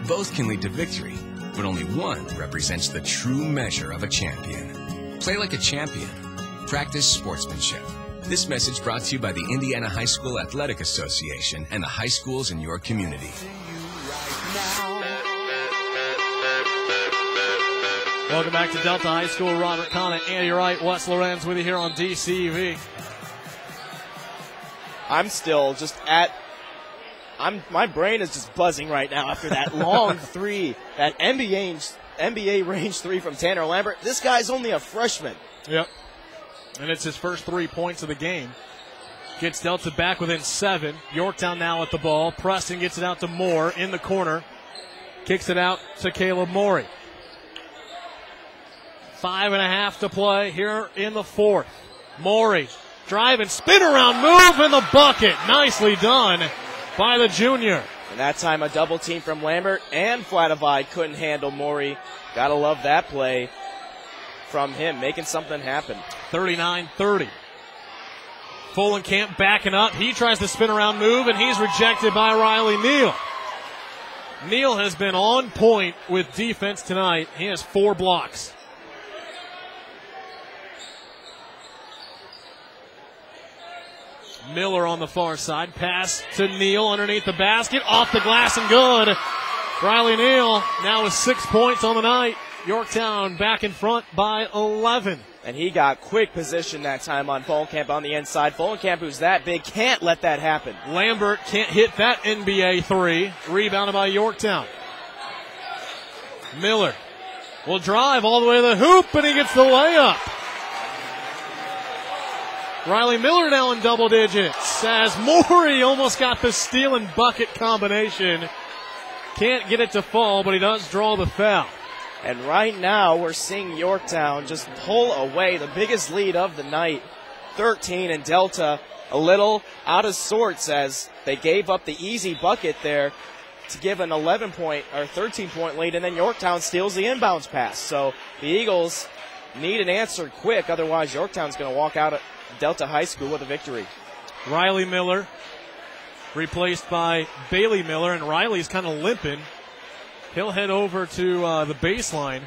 Both can lead to victory, but only one represents the true measure of a champion. Play like a champion. Practice sportsmanship. This message brought to you by the Indiana High School Athletic Association and the high schools in your community. Welcome back to Delta High School. Robert Connett, Andy Wright, Wes Lorenz with you here on DCV. I'm still just my brain is just buzzing right now after that long three, that NBA range three from Tanner Lambert. This guy's only a freshman. Yep. And it's his first 3 points of the game. Gets Delta back within 7. Yorktown now at the ball. Preston gets it out to Moore in the corner. Kicks it out to Caleb Morey. 5.5 to play here in the fourth. Morey, drive and spin around move in the bucket. Nicely done by the junior. And that time a double team from Lambert and Flatavide couldn't handle Morey. Gotta love that play from him, making something happen. 39-30. Folenkamp backing up. He tries to spin around move, and he's rejected by Riley Neal. Neal has been on point with defense tonight. He has 4 blocks. Miller on the far side. Pass to Neal underneath the basket. Off the glass and good. Riley Neal now with 6 points on the night. Yorktown back in front by 11. And he got quick position that time on Folenkamp on the inside. Folenkamp, who's that big, can't let that happen. Lambert can't hit that NBA 3. Rebounded by Yorktown. Miller will drive all the way to the hoop, and he gets the layup. Riley Miller now in double digits as Morey almost got the steal and bucket combination. Can't get it to fall, but he does draw the foul. And right now we're seeing Yorktown just pull away the biggest lead of the night. 13 and Delta a little out of sorts as they gave up the easy bucket there to give an 11-point or 13-point lead, and then Yorktown steals the inbounds pass. So the Eagles need an answer quick, otherwise Yorktown's going to walk out at Delta High School with a victory. Riley Miller replaced by Bailey Miller, and Riley's kind of limping. He'll head over to the baseline.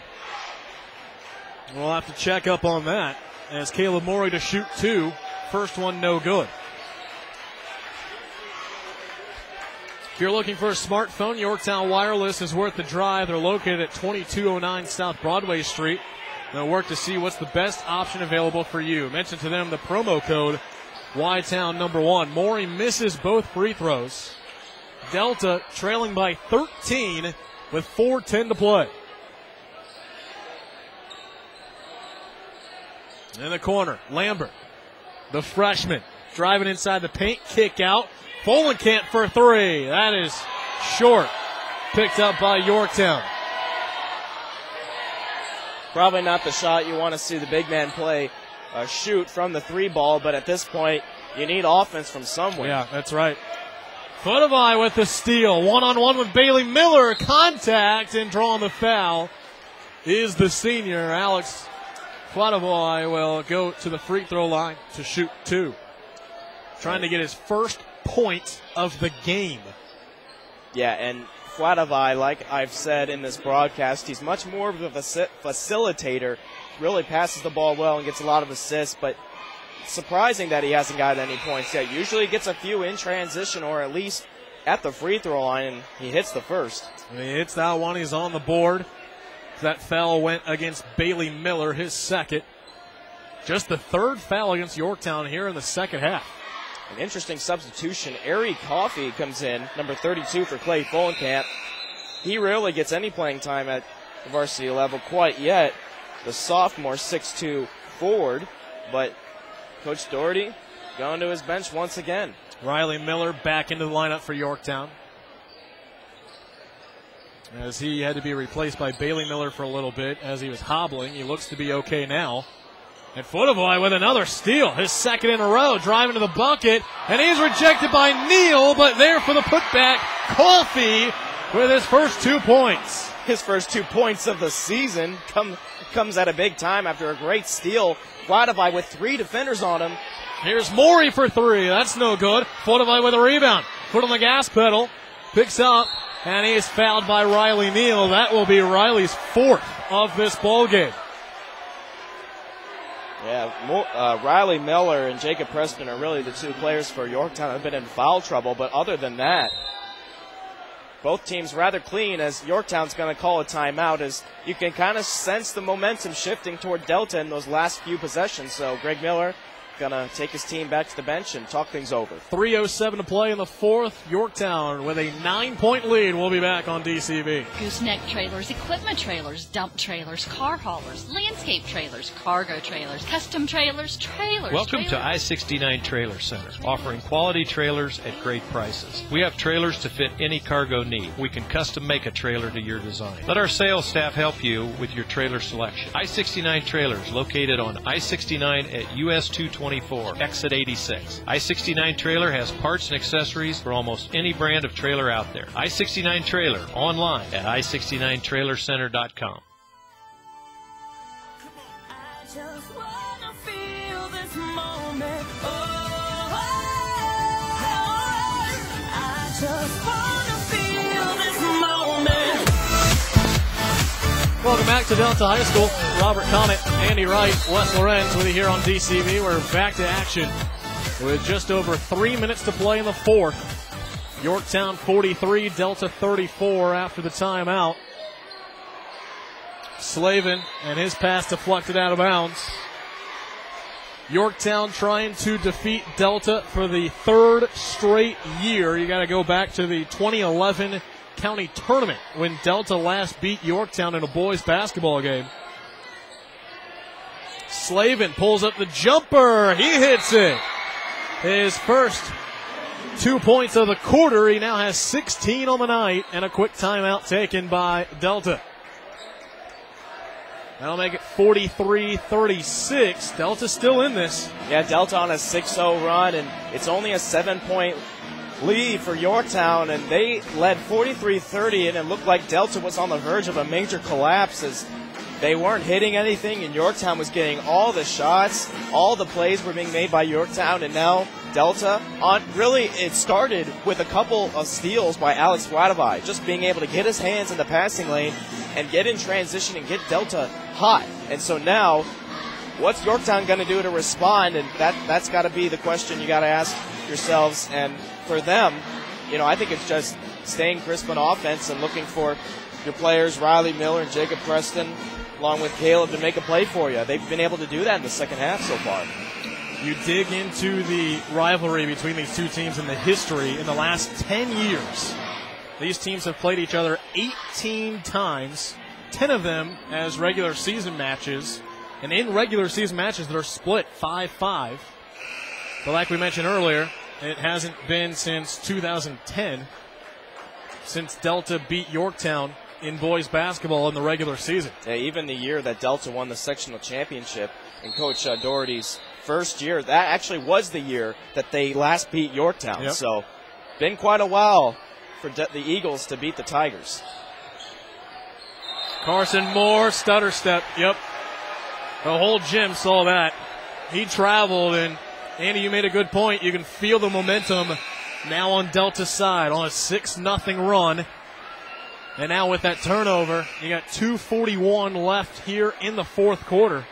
We'll have to check up on that as Caleb Morey to shoot 2. First one no good. If you're looking for a smartphone, Yorktown Wireless is worth the drive. They're located at 2209 South Broadway Street. They'll work to see what's the best option available for you. Mention to them the promo code YTOWN1. Morey misses both free throws. Delta trailing by 13 with 4:10 to play. In the corner, Lambert, the freshman, driving inside the paint, kick out. Folenkamp for 3. That is short. Picked up by Yorktown. Probably not the shot you want to see the big man play, shoot from the 3 ball, but at this point, You need offense from somewhere. Yeah, that's right. Footavai with the steal. One-on-one with Bailey Miller. Contact and drawing the foul is the senior. Alex Footavai will go to the free throw line to shoot 2. Trying to get his first point of the game. Yeah, and Footavai, like I've said in this broadcast, he's much more of a facilitator. Really passes the ball well and gets a lot of assists, but surprising that he hasn't gotten any points yet. Usually gets a few in transition or at least at the free throw line, and he hits the first. And he hits that one. He's on the board. That foul went against Bailey Miller, his second. Just the third foul against Yorktown here in the second half. An interesting substitution. Ari Coffey comes in, number 32 for Clay Fulenkamp. He rarely gets any playing time at the varsity level quite yet. The sophomore 6'2 forward, but Coach Doherty going to his bench once again. Riley Miller back into the lineup for Yorktown, as he had to be replaced by Bailey Miller for a little bit as he was hobbling. He looks to be okay now. And Footavai with another steal, his second in a row, driving to the bucket, and he's rejected by Neal, but there for the putback, Coffey with his first 2 points. His first 2 points of the season comes at a big time after a great steal. Footavai with 3 defenders on him. Here's Morey for 3. That's no good. Footavai with a rebound. Foot on the gas pedal. Picks up, and he is fouled by Riley Neal. That will be Riley's 4th of this ball game. Yeah, Riley Miller and Jacob Preston are really the 2 players for Yorktown that have been in foul trouble, but other than that, both teams rather clean, as Yorktown's going to call a timeout, as you can kind of sense the momentum shifting toward Delta in those last few possessions. So Greg Miller going to take his team back to the bench and talk things over. 3:07 to play in the 4th. Yorktown with a 9-point lead. We'll be back on DCB. Gooseneck trailers, equipment trailers, dump trailers, car haulers, landscape trailers, cargo trailers, custom trailers, Welcome to I-69 Trailer Center, offering quality trailers at great prices. We have trailers to fit any cargo need. We can custom make a trailer to your design. Let our sales staff help you with your trailer selection. I-69 Trailers, located on I-69 at US 224, exit 86. I-69 Trailer has parts and accessories for almost any brand of trailer out there. I-69 Trailer, online at i69trailercenter.com. Welcome back to Delta High School. Robert Connett, Andy Wright, Wes Lorenz with you here on DCB. We're back to action with just over 3 minutes to play in the 4th. Yorktown 43, Delta 34 after the timeout. Slavin and his pass deflected out of bounds. Yorktown trying to defeat Delta for the 3rd straight year. You got to go back to the 2011 county tournament when Delta last beat Yorktown in a boys basketball game. Slavin pulls up the jumper. He hits it. His first 2 points of the quarter. He now has 16 on the night, and a quick timeout taken by Delta. That'll make it 43-36. Delta still in this. Yeah, Delta on a 6-0 run, and it's only a 7-point lead for Yorktown, and they led 43-30, and it looked like Delta was on the verge of a major collapse as they weren't hitting anything, and Yorktown was getting all the shots. All the plays were being made by Yorktown, and now Delta it started with a couple of steals by Alex Footavai, just being able to get his hands in the passing lane and get in transition and get Delta hot. And so now, what's Yorktown going to do to respond? And that's got to be the question you got to ask yourselves. And for them, I think it's just staying crisp on offense and looking for your players, Riley Miller and Jacob Preston, along with Caleb, to make a play for you. They've been able to do that in the second half so far. You dig into the rivalry between these two teams in the history in the last 10 years. These teams have played each other 18 times, 10 of them as regular season matches. And in regular season matches that are split 5-5. But like we mentioned earlier, it hasn't been since 2010 since Delta beat Yorktown in boys basketball in the regular season. Yeah, even the year that Delta won the sectional championship in Coach Doherty's first year. That actually was the year that they last beat Yorktown. Yep. So, been quite a while for the Eagles to beat the Tigers. Carson Moore, stutter step. Yep. The whole gym saw that. He traveled, and Andy, you made a good point. You can feel the momentum now on Delta's side on a 6-0 run. And now with that turnover, you got 2:41 left here in the fourth quarter.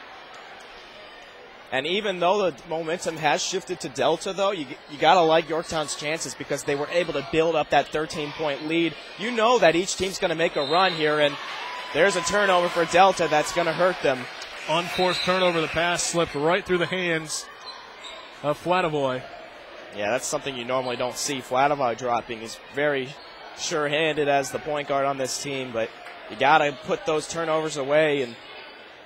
And even though the momentum has shifted to Delta, though, you got to like Yorktown's chances because they were able to build up that 13-point lead. You know that each team's going to make a run here, and there's a turnover for Delta that's going to hurt them. Unforced turnover. The pass slipped right through the hands of Flatovoy. Yeah, that's something you normally don't see. Flatovoy dropping. He's very sure-handed as the point guard on this team, but you got to put those turnovers away and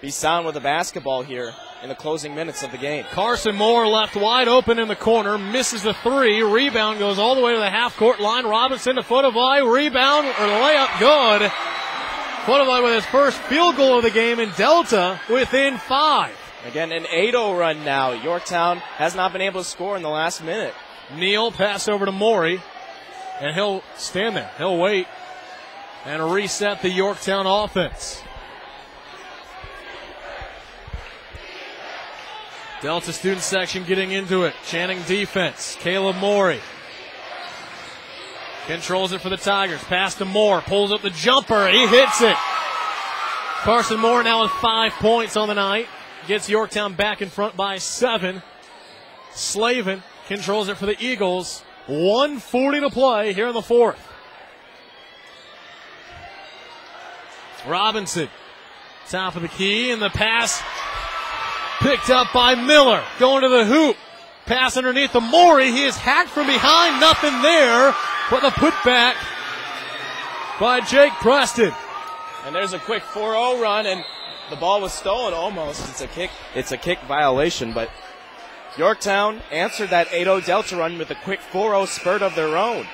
be sound with the basketball here in the closing minutes of the game. Carson Moore left wide open in the corner, misses the three. Rebound goes all the way to the half-court line. Robinson to Flatovoy. Rebound or layup good. Flatovoy with his first field goal of the game, in Delta within 5. Again, an 8-0 run now. Yorktown has not been able to score in the last minute. Neal pass over to Morey, and he'll stand there. He'll wait and reset the Yorktown offense. Delta student section getting into it. Channing defense. Caleb Morey controls it for the Tigers. Pass to Moore. Pulls up the jumper. He hits it. Carson Moore now with 5 points on the night. Gets Yorktown back in front by 7. Slavin controls it for the Eagles. 1:40 to play here in the fourth. Robinson, top of the key, and the pass picked up by Miller. Going to the hoop. Pass underneath the Morey. He is hacked from behind. Nothing there. But the putback by Jake Preston. And there's a quick 4-0 run, and the ball was stolen almost. It's a kick violation, but Yorktown answered that 8-0 Delta run with a quick 4-0 spurt of their own.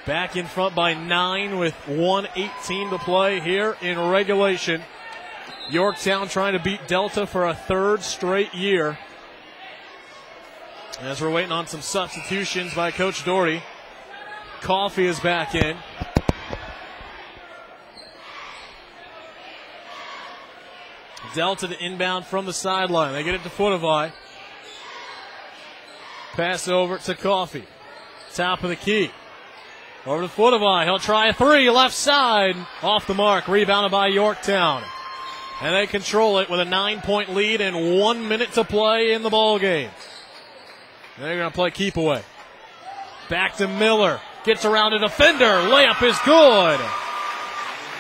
Back in front by 9 with 1:18 to play here in regulation. Yorktown trying to beat Delta for a third straight year. As we're waiting on some substitutions by Coach Doherty. Coffey is back in. Delta to inbound from the sideline. They get it to Flatovoy. Pass over to Coffey. Top of the key. Over to Flatovoy. He'll try a three. Left side. Off the mark. Rebounded by Yorktown. And they control it with a 9-point lead and 1 minute to play in the ball game. They're going to play keep away. Back to Miller. Gets around a defender. Layup is good.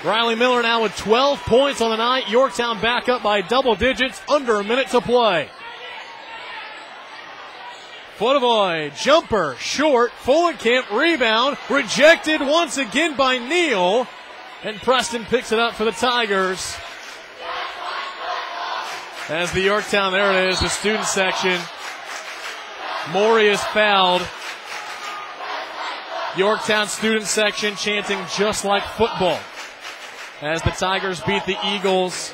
Riley Miller now with 12 points on the night. Yorktown back up by double digits. Under a minute to play. Flatovoy, jumper, short. Fulenkamp rebound. Rejected once again by Neal. And Preston picks it up for the Tigers. As the Yorktown, there it is, the student section. Morey is fouled. Yorktown student section chanting just like football as the Tigers beat the Eagles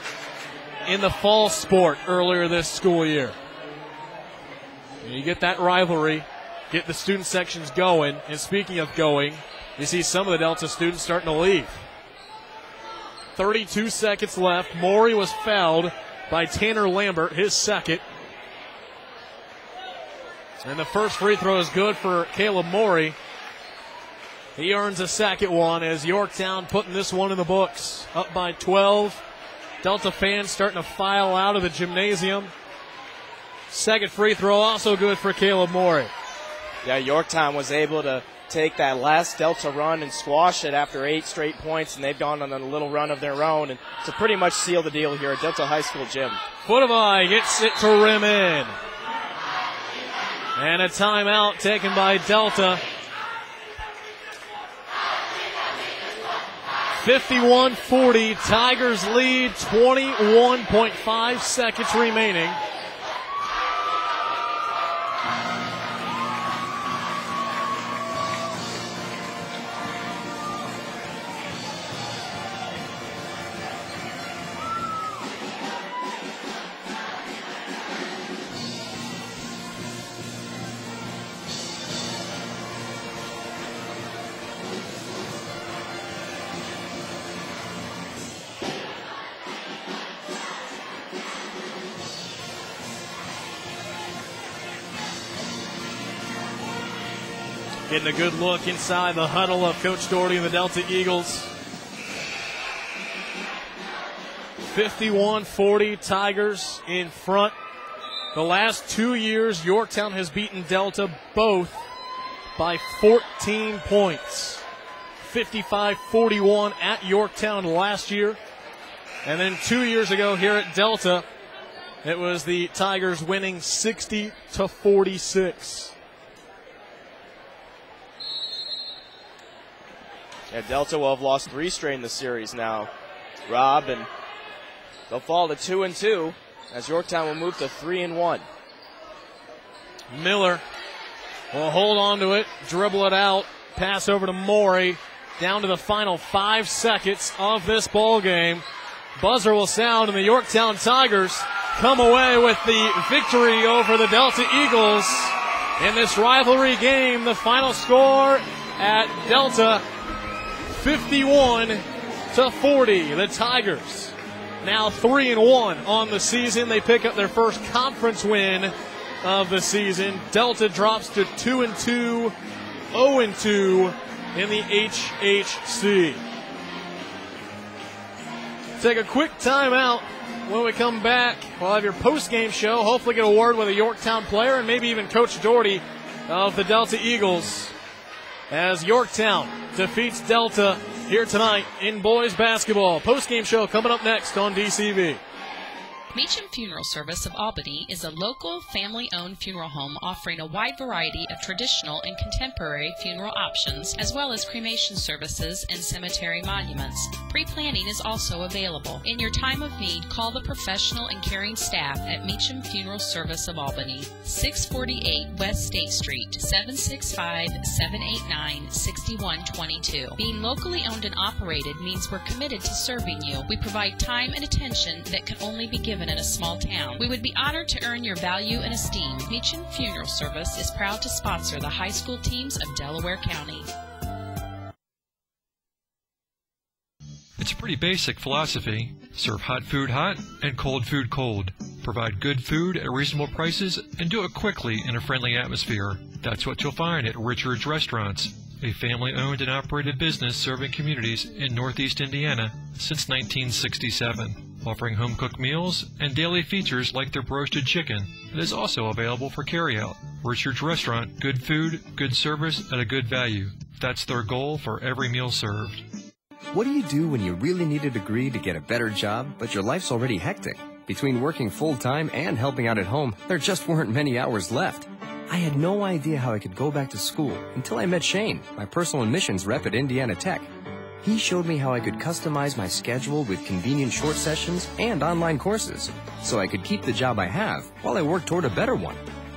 in the fall sport earlier this school year. And you get that rivalry, get the student sections going, and speaking of going, you see some of the Delta students starting to leave. 32 seconds left. Morey was fouled by Tanner Lambert, his second. And the first free throw is good for Caleb Morey. He earns a second one as Yorktown putting this one in the books. Up by 12. Delta fans starting to file out of the gymnasium. Second free throw also good for Caleb Morey. Yeah, Yorktown was able to take that last Delta run and squash it after 8 straight points, and they've gone on a little run of their own and to pretty much seal the deal here at Delta High School gym. Flatovoy gets it to rim in. And a timeout taken by Delta. 51-40, Tigers lead, 21.5 seconds remaining. Getting a good look inside the huddle of Coach Doherty and the Delta Eagles. 51-40 Tigers in front. The last 2 years, Yorktown has beaten Delta both by 14 points. 55-41 at Yorktown last year. And then 2 years ago here at Delta, it was the Tigers winning 60-46. Yeah, Delta will have lost 3 straight in the series now, Rob, and they'll fall to 2-2 as Yorktown will move to 3-1. Miller will hold on to it, dribble it out, pass over to Morey, down to the final 5 seconds of this ball game. Buzzer will sound, and the Yorktown Tigers come away with the victory over the Delta Eagles in this rivalry game. The final score at Delta, 51-40. The Tigers now 3-1 on the season. They pick up their first conference win of the season. Delta drops to 2-2, 0-2 in the HHC. Take a quick timeout. When we come back, we'll have your post-game show. Hopefully get a word with a Yorktown player and maybe even Coach Doherty of the Delta Eagles as Yorktown defeats Delta here tonight in boys basketball. Post-game show coming up next on DCV. Meacham Funeral Service of Albany is a local, family-owned funeral home offering a wide variety of traditional and contemporary funeral options, as well as cremation services and cemetery monuments. Pre-planning is also available. In your time of need, call the professional and caring staff at Meacham Funeral Service of Albany, 648 West State Street, 765-789-6122. Being locally owned and operated means we're committed to serving you. We provide time and attention that can only be given in a small town. We would be honored to earn your value and esteem. Meacham Funeral Service is proud to sponsor the high school teams of Delaware County. It's a pretty basic philosophy. Serve hot food hot and cold food cold. Provide good food at reasonable prices and do it quickly in a friendly atmosphere. That's what you'll find at Richard's Restaurants, a family-owned and operated business serving communities in Northeast Indiana since 1967. Offering home-cooked meals and daily features like their roasted chicken. It is also available for carryout. Richard's Restaurant, good food, good service, at a good value. That's their goal for every meal served. What do you do when you really need a degree to get a better job, but your life's already hectic? Between working full-time and helping out at home, there just weren't many hours left. I had no idea how I could go back to school until I met Shane, my personal admissions rep at Indiana Tech. He showed me how I could customize my schedule with convenient short sessions and online courses, so I could keep the job I have while I work toward a better one.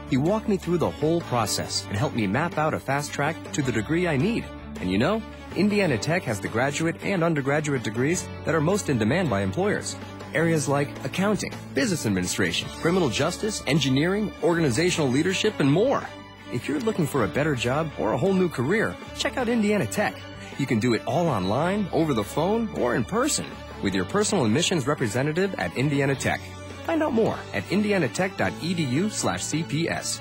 He walked me through the whole process and helped me map out a fast track to the degree I need. And you know, Indiana Tech has the graduate and undergraduate degrees that are most in demand by employers. Areas like accounting, business administration, criminal justice, engineering, organizational leadership, and more. If you're looking for a better job or a whole new career, check out Indiana Tech. You can do it all online, over the phone, or in person with your personal admissions representative at Indiana Tech. Find out more at indianatech.edu/CPS.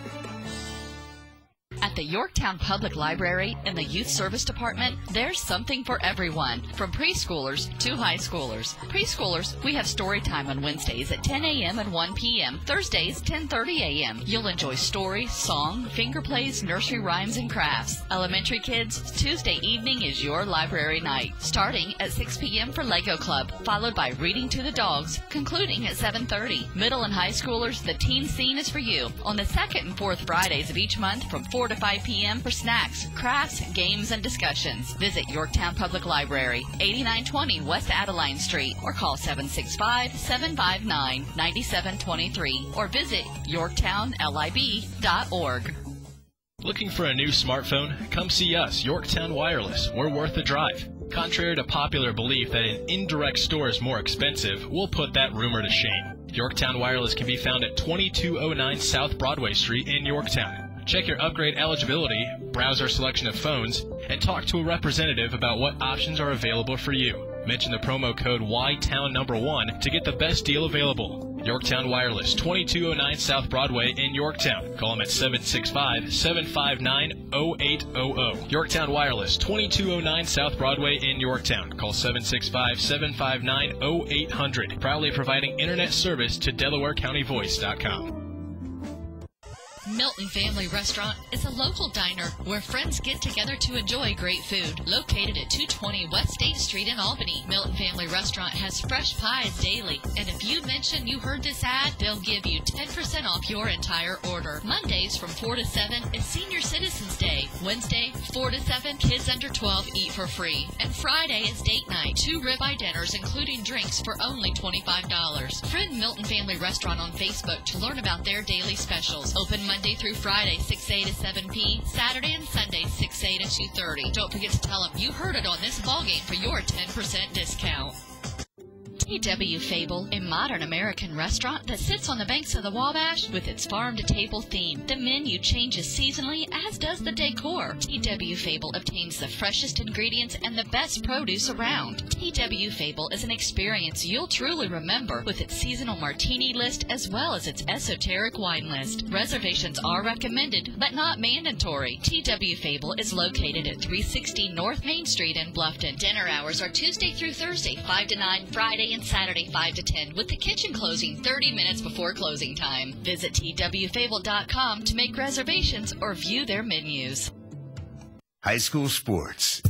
At the Yorktown Public Library in the Youth Service Department, there's something for everyone, from preschoolers to high schoolers. Preschoolers, we have story time on Wednesdays at 10 a.m. and 1 p.m., Thursdays 10:30 a.m. You'll enjoy story, song, finger plays, nursery rhymes, and crafts. Elementary kids, Tuesday evening is your library night, starting at 6 p.m. for Lego Club, followed by Reading to the Dogs, concluding at 7:30. Middle and high schoolers, the teen scene is for you on the second and fourth Fridays of each month from 4 to 5 p.m. for snacks, crafts, games, and discussions. Visit Yorktown Public Library, 8920 West Adeline Street, or call 765-759-9723, or visit yorktownlib.org. Looking for a new smartphone? Come see us, Yorktown Wireless. We're worth the drive. Contrary to popular belief that an indirect store is more expensive, we'll put that rumor to shame. Yorktown Wireless can be found at 2209 South Broadway Street in Yorktown. Check your upgrade eligibility, browse our selection of phones, and talk to a representative about what options are available for you. Mention the promo code YTOWN1 to get the best deal available. Yorktown Wireless, 2209 South Broadway in Yorktown. Call them at 765-759-0800. Yorktown Wireless, 2209 South Broadway in Yorktown. Call 765-759-0800. Proudly providing internet service to DelawareCountyVoice.com. Milton Family Restaurant is a local diner where friends get together to enjoy great food. Located at 220 West State Street in Albany, Milton Family Restaurant has fresh pies daily. And if you mention you heard this ad, they'll give you 10% off your entire order. Mondays from 4 to 7 is Senior Citizens Day. Wednesday, 4 to 7, kids under 12 eat for free. And Friday is date night. 2 ribeye dinners including drinks for only $25. Friend Milton Family Restaurant on Facebook to learn about their daily specials. Open Monday through Friday, 6A to 7P. Saturday and Sunday, 6A to 2:30. Don't forget to tell them you heard it on this ballgame for your 10% discount. T.W. Fable, a modern American restaurant that sits on the banks of the Wabash with its farm-to-table theme. The menu changes seasonally, as does the decor. T.W. Fable obtains the freshest ingredients and the best produce around. T.W. Fable is an experience you'll truly remember with its seasonal martini list as well as its esoteric wine list. Reservations are recommended, but not mandatory. T.W. Fable is located at 360 North Main Street in Bluffton. Dinner hours are Tuesday through Thursday, 5 to 9, Friday and Saturday 5 to 10, with the kitchen closing 30 minutes before closing time. Visit twfable.com to make reservations or view their menus. High school sports.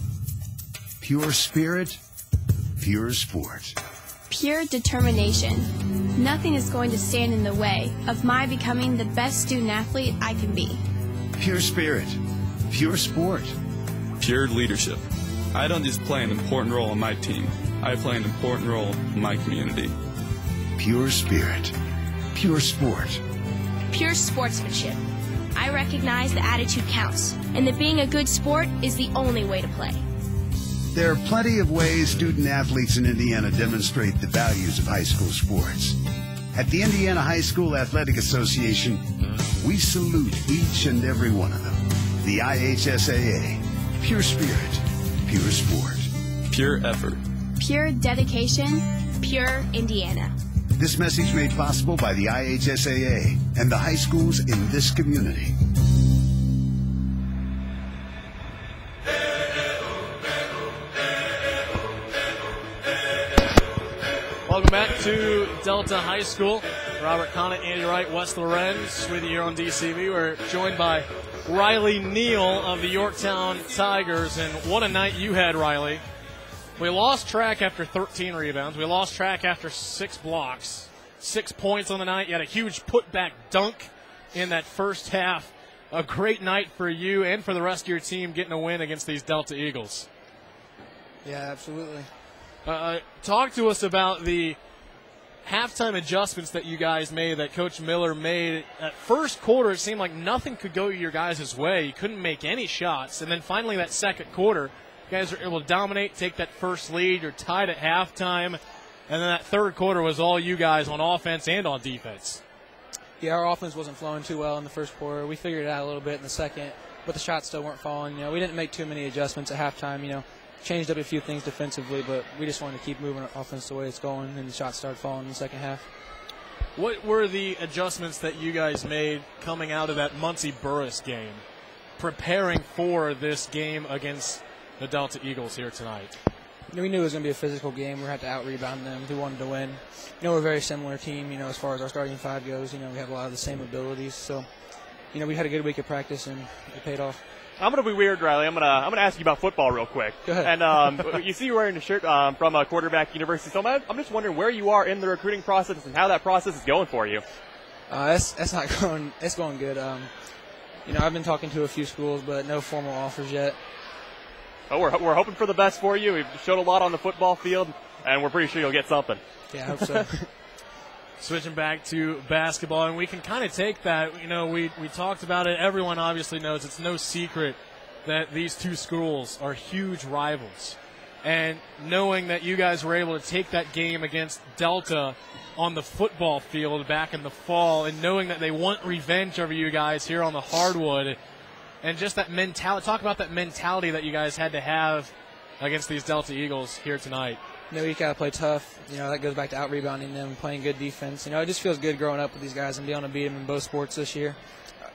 Pure spirit, pure sport. Pure determination. Nothing is going to stand in the way of my becoming the best student athlete I can be. Pure spirit, pure sport. Pure leadership. I don't just play an important role on my team. I play an important role in my community. Pure spirit, pure sport. Pure sportsmanship. I recognize the attitude counts, and that being a good sport is the only way to play. There are plenty of ways student athletes in Indiana demonstrate the values of high school sports. At the Indiana High School Athletic Association, we salute each and every one of them. The IHSAA, pure spirit, pure sport. Pure effort. Pure dedication, pure Indiana. This message made possible by the IHSAA and the high schools in this community. Welcome back to Delta High School. Robert Connett, Andy Wright, Wes Lorenz with you here on DCV. We're joined by Riley Neal of the Yorktown Tigers. And what a night you had, Riley. We lost track after 13 rebounds. We lost track after 6 blocks. 6 points on the night. You had a huge putback dunk in that first half. A great night for you and for the rest of your team getting a win against these Delta Eagles. Yeah, absolutely. Talk to us about the halftime adjustments that you guys made, that Coach Miller made. At first quarter, it seemed like nothing could go your guys' way. You couldn't make any shots. And then finally that second quarter, you guys were able to dominate, take that first lead. You're tied at halftime. And then that third quarter was all you guys on offense and on defense. Yeah, our offense wasn't flowing too well in the first quarter. We figured it out a little bit in the second, but the shots still weren't falling. We didn't make too many adjustments at halftime. Changed up a few things defensively, but we just wanted to keep moving our offense the way it's going, and the shots started falling in the second half. What were the adjustments that you guys made coming out of that Muncie-Burris game, preparing for this game against the Delta Eagles here tonight? We knew it was going to be a physical game. We had to out-rebound them. We wanted to win. We're a very similar team, as far as our starting five goes. We have a lot of the same abilities. So, we had a good week of practice, and it paid off. I'm going to be weird, Riley. I'm gonna ask you about football real quick. Go ahead. And you see you're wearing a shirt from a quarterback university. So I'm just wondering where you are in the recruiting process and how that process is going for you. It's not going. It's going good. I've been talking to a few schools, but no formal offers yet. Oh, we're hoping for the best for you. We've showed a lot on the football field, and we're pretty sure you'll get something. Yeah, I hope so. Switching back to basketball, and we can kind of take that. We talked about it. Everyone obviously knows it's no secret that these two schools are huge rivals. And knowing that you guys were able to take that game against Delta on the football field back in the fall, and knowing that they want revenge over you guys here on the hardwood, and just that mentality. Talk about that mentality that you guys had to have against these Delta Eagles here tonight. we got to play tough. That goes back to out-rebounding them, playing good defense. It just feels good growing up with these guys and being able to beat them in both sports this year,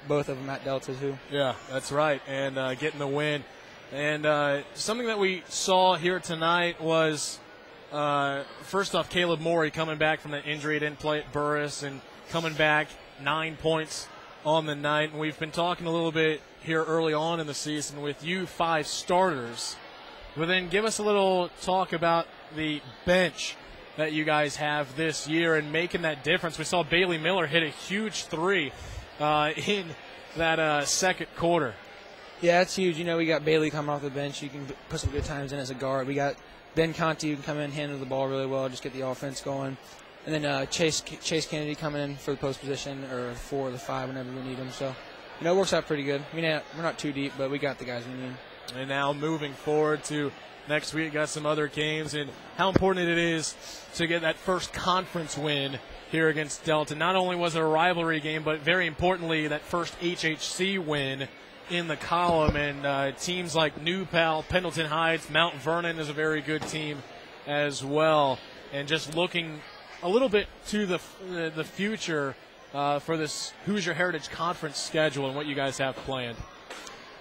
both of them at Delta, too. Yeah, that's right, and getting the win. And something that we saw here tonight was, first off, Caleb Morey coming back from the injury, didn't play at Burris, and coming back 9 points on the night. And we've been talking a little bit here early on in the season with you 5 starters. But then give us a little talk about the bench that you guys have this year and making that difference. We saw Bailey Miller hit a huge 3 in that second quarter. Yeah, it's huge. We got Bailey coming off the bench. You can put some good times in as a guard. We got Ben Conti who can come in, handle the ball really well, just get the offense going. And then Chase Kennedy coming in for the post position or 4 or the 5 whenever we need him. So, it works out pretty good. We're not too deep, but we got the guys we need. And now moving forward to next week, got some other games, and how important it is to get that first conference win here against Delta. Not only was it a rivalry game, but very importantly, that first HHC win in the column. And teams like New Pal, Pendleton Heights, Mount Vernon is a very good team as well. And just looking a little bit to the future for this Hoosier Heritage Conference schedule and what you guys have planned.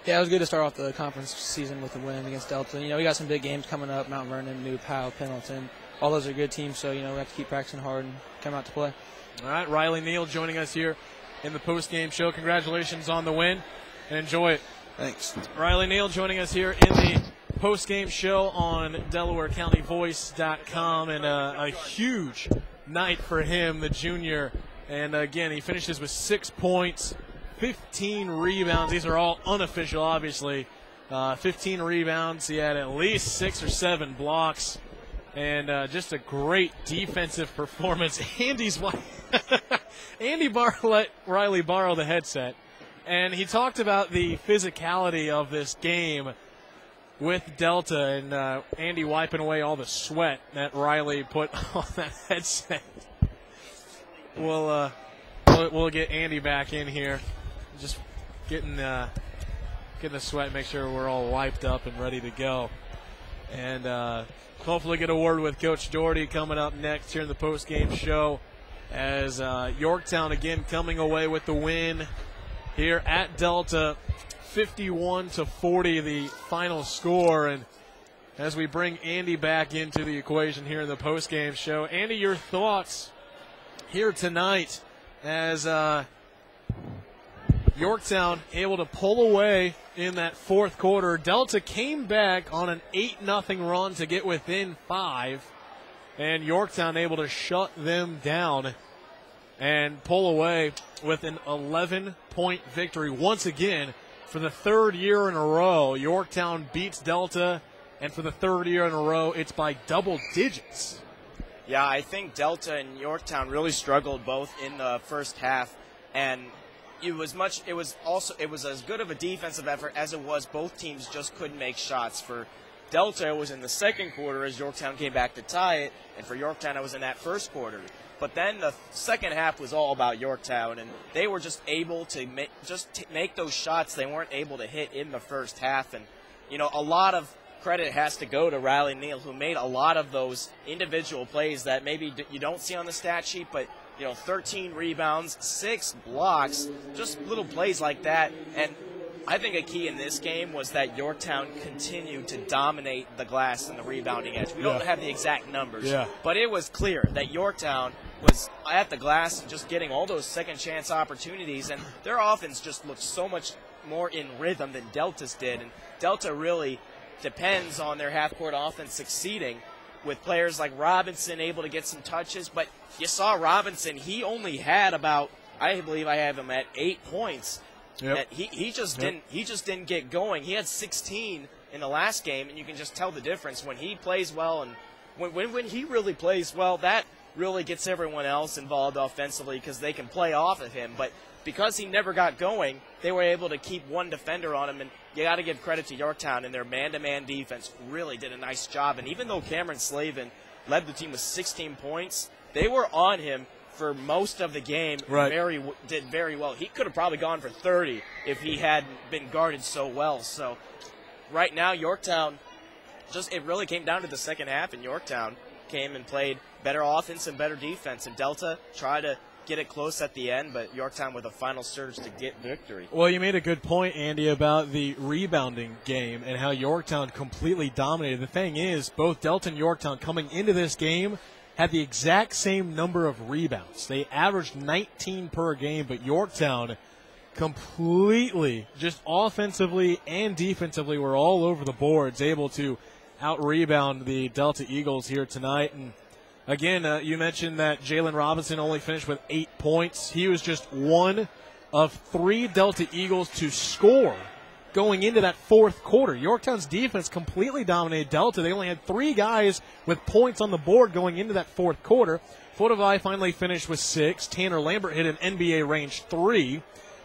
Yeah, it was good to start off the conference season with a win against Delta. We got some big games coming up, Mount Vernon, New Pal, Pendleton. All those are good teams, so, we have to keep practicing hard and come out to play. All right, Riley Neal joining us here in the post-game show. Congratulations on the win, and enjoy it. Thanks. Riley Neal joining us here in the post-game show on DelawareCountyVoice.com, and a huge night for him, the junior. And, again, he finishes with 6 points. 15 rebounds. These are all unofficial, obviously. 15 rebounds. He had at least 6 or 7 blocks. And just a great defensive performance. Andy let Riley borrow the headset. And he talked about the physicality of this game with Delta. And Andy wiping away all the sweat that Riley put on that headset. We'll get Andy back in here. Just getting the sweat, make sure we're all wiped up and ready to go. And hopefully get a word with Coach Doherty coming up next here in the post-game show as Yorktown again coming away with the win here at Delta, 51-40 the final score. And as we bring Andy back into the equation here in the post-game show, Andy, your thoughts here tonight as Yorktown able to pull away in that fourth quarter. Delta came back on an 8-0 run to get within 5, and Yorktown able to shut them down and pull away with an 11-point victory. Once again, for the 3rd year in a row, Yorktown beats Delta, and for the 3rd year in a row, it's by double digits. Yeah, I think Delta and Yorktown really struggled both in the first half, and it was as good of a defensive effort as it was. Both teams just couldn't make shots. For Delta, it was in the second quarter as Yorktown came back to tie it, and for Yorktown, it was in that first quarter. But then the second half was all about Yorktown, and they were just able to make those shots they weren't able to hit in the first half. And a lot of credit has to go to Riley Neal, who made a lot of those individual plays that maybe you don't see on the stat sheet, but 13 rebounds, 6 blocks, just little plays like that. And I think a key in this game was that Yorktown continued to dominate the glass and the rebounding edge. We don't have the exact numbers, but it was clear that Yorktown was at the glass and just getting all those second chance opportunities, and their offense just looked so much more in rhythm than Delta's did. And Delta really depends on their half-court offense succeeding, with players like Robinson able to get some touches. But you saw Robinson, he only had about, I believe I have him at 8 points. Yep. He just didn't get going. He had 16 in the last game, and you can just tell the difference when he plays well, and when he really plays well, that really gets everyone else involved offensively because they can play off of him. But because he never got going, they were able to keep one defender on him, and you got to give credit to Yorktown, and their man-to-man defense really did a nice job. And even though Cameron Slavin led the team with 16 points, they were on him for most of the game. Did very well. He could have probably gone for 30 if he hadn't been guarded so well. So right now, Yorktown it really came down to the second half, and Yorktown came and played better offense and better defense. And Delta tried to get it close at the end, but Yorktown with a final surge to get victory. Well, you made a good point, Andy, about the rebounding game and how Yorktown completely dominated. The thing is, both Delta and Yorktown coming into this game had the exact same number of rebounds. They averaged 19 per game, but Yorktown completely, just offensively and defensively, were all over the boards, able to out-rebound the Delta Eagles here tonight. And again, you mentioned that Jalen Robinson only finished with 8 points. He was just one of 3 Delta Eagles to score going into that fourth quarter. Yorktown's defense completely dominated Delta. They only had 3 guys with points on the board going into that fourth quarter. Fotovai finally finished with 6. Tanner Lambert hit an NBA range 3.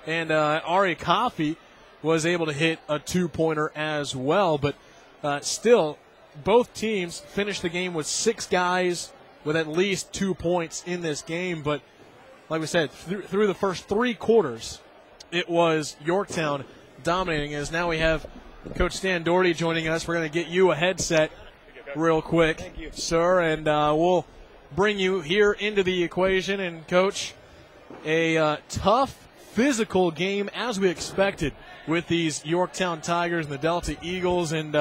And Ari Coffey was able to hit a 2-pointer as well. But still, both teams finished the game with 6 guys with at least 2 points in this game. But like we said, through the first 3 quarters, it was Yorktown dominating. As now we have Coach Stan Doherty joining us. We're going to get you a headset real quick, sir, and we'll bring you here into the equation. And, Coach, a tough physical game as we expected with these Yorktown Tigers and the Delta Eagles, and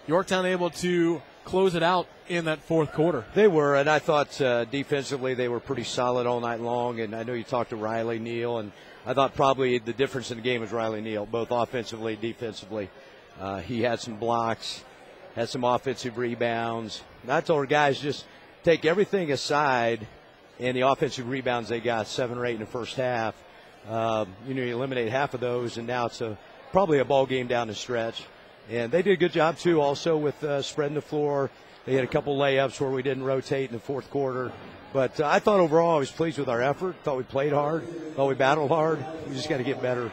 Yorktown able to close it out in that fourth quarter. They were, and I thought defensively they were pretty solid all night long. And I know you talked to Riley Neal, and I thought probably the difference in the game was Riley Neal, both offensively, defensively. He had some blocks, had some offensive rebounds. And I told our guys, just take everything aside and the offensive rebounds they got, 7 or 8 in the first half. You eliminate half of those, and now it's probably a ball game down the stretch. And they did a good job, too, also with spreading the floor. They had a couple layups where we didn't rotate in the fourth quarter. But I thought overall I was pleased with our effort. Thought we played hard. Thought we battled hard. We just got to get better.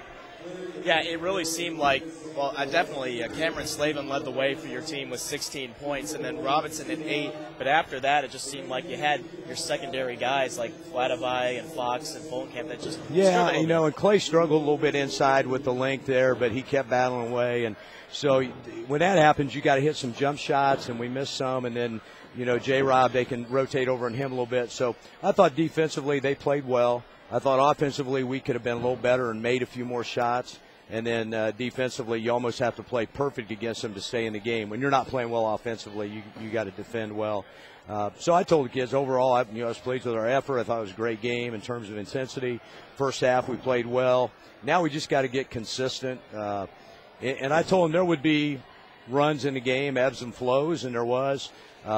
Yeah, it really seemed like, well, definitely Cameron Slavin led the way for your team with 16 points, and then Robinson at 8. But after that, it just seemed like you had your secondary guys like Flatavai and Fox and Folenkamp that just struggled. And Clay struggled a little bit inside with the length there, but he kept battling away. And so when that happens, you got to hit some jump shots, and we missed some. And then, J-Rob, they can rotate over on him a little bit. So I thought defensively they played well. I thought offensively we could have been a little better and made a few more shots. And then defensively, you almost have to play perfect against them to stay in the game. When you're not playing well offensively, you got to defend well. So I told the kids overall, I was pleased with our effort. I thought it was a great game in terms of intensity. First half, we played well. Now we just got to get consistent. And I told them there would be runs in the game, ebbs and flows, and there was.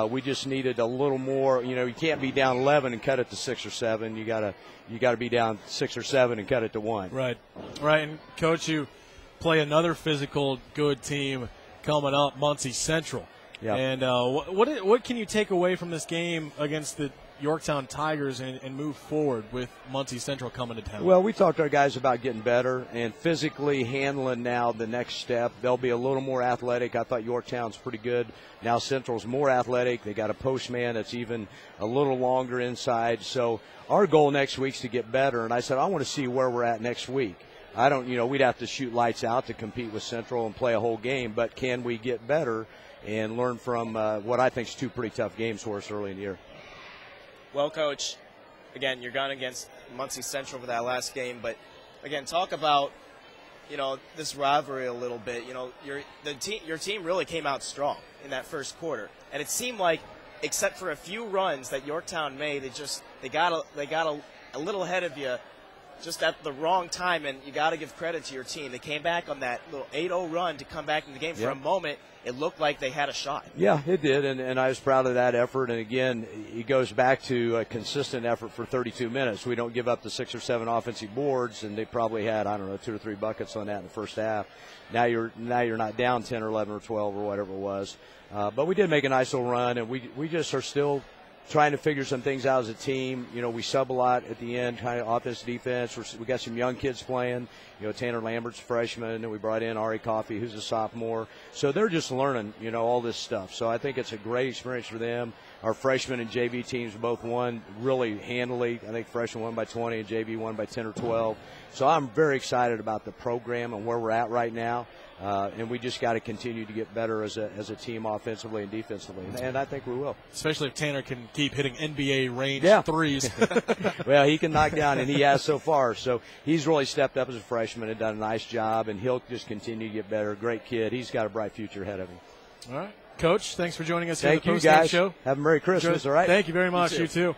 We just needed a little more. You can't be down 11 and cut it to 6 or 7. You got to be down 6 or 7 and cut it to 1. Right. And Coach, you play another physical good team coming up, Muncie Central. Yeah. And what can you take away from this game against the Yorktown Tigers and move forward with Muncie Central coming to town? Well, we talked to our guys about getting better and physically handling now the next step. They'll be a little more athletic. I thought Yorktown's pretty good. Now Central's more athletic. They got a postman that's even a little longer inside. So our goal next week's to get better. And I said, I want to see where we're at next week. We'd have to shoot lights out to compete with Central and play a whole game. But can we get better and learn from what I think is 2 pretty tough games for us early in the year? Well, Coach, again, you're going against Muncie Central for that last game, but again, talk about this rivalry a little bit. Your team really came out strong in that first quarter, and it seemed like, except for a few runs that Yorktown made, they got a little ahead of you just at the wrong time, and you got to give credit to your team. They came back on that little 8-0 run to come back in the game. For a moment, it looked like they had a shot. Yeah, it did, and I was proud of that effort. And, again, it goes back to a consistent effort for 32 minutes. We don't give up the 6 or 7 offensive boards, and they probably had, 2 or 3 buckets on that in the first half. Now you're not down 10 or 11 or 12 or whatever it was. But we did make a nice little run, and we just are still trying to figure some things out as a team. We sub a lot at the end, kind of offense, defense. We got some young kids playing. Tanner Lambert's a freshman, and we brought in Ari Coffey, who's a sophomore. So they're just learning, all this stuff. So I think it's a great experience for them. Our freshman and JV teams both won really handily. I think freshman won by 20 and JV won by 10 or 12. So I'm very excited about the program and where we're at right now. And we just got to continue to get better as a team offensively and defensively. And I think we will. Especially if Tanner can keep hitting NBA range threes. Well, he can knock down, and he has so far. So he's really stepped up as a freshman and done a nice job, and he'll just continue to get better. Great kid. He's got a bright future ahead of him. All right. Coach, thanks for joining us here at the Postgame guys. Show. Have a Merry Christmas, all right? Thank you very much. You too.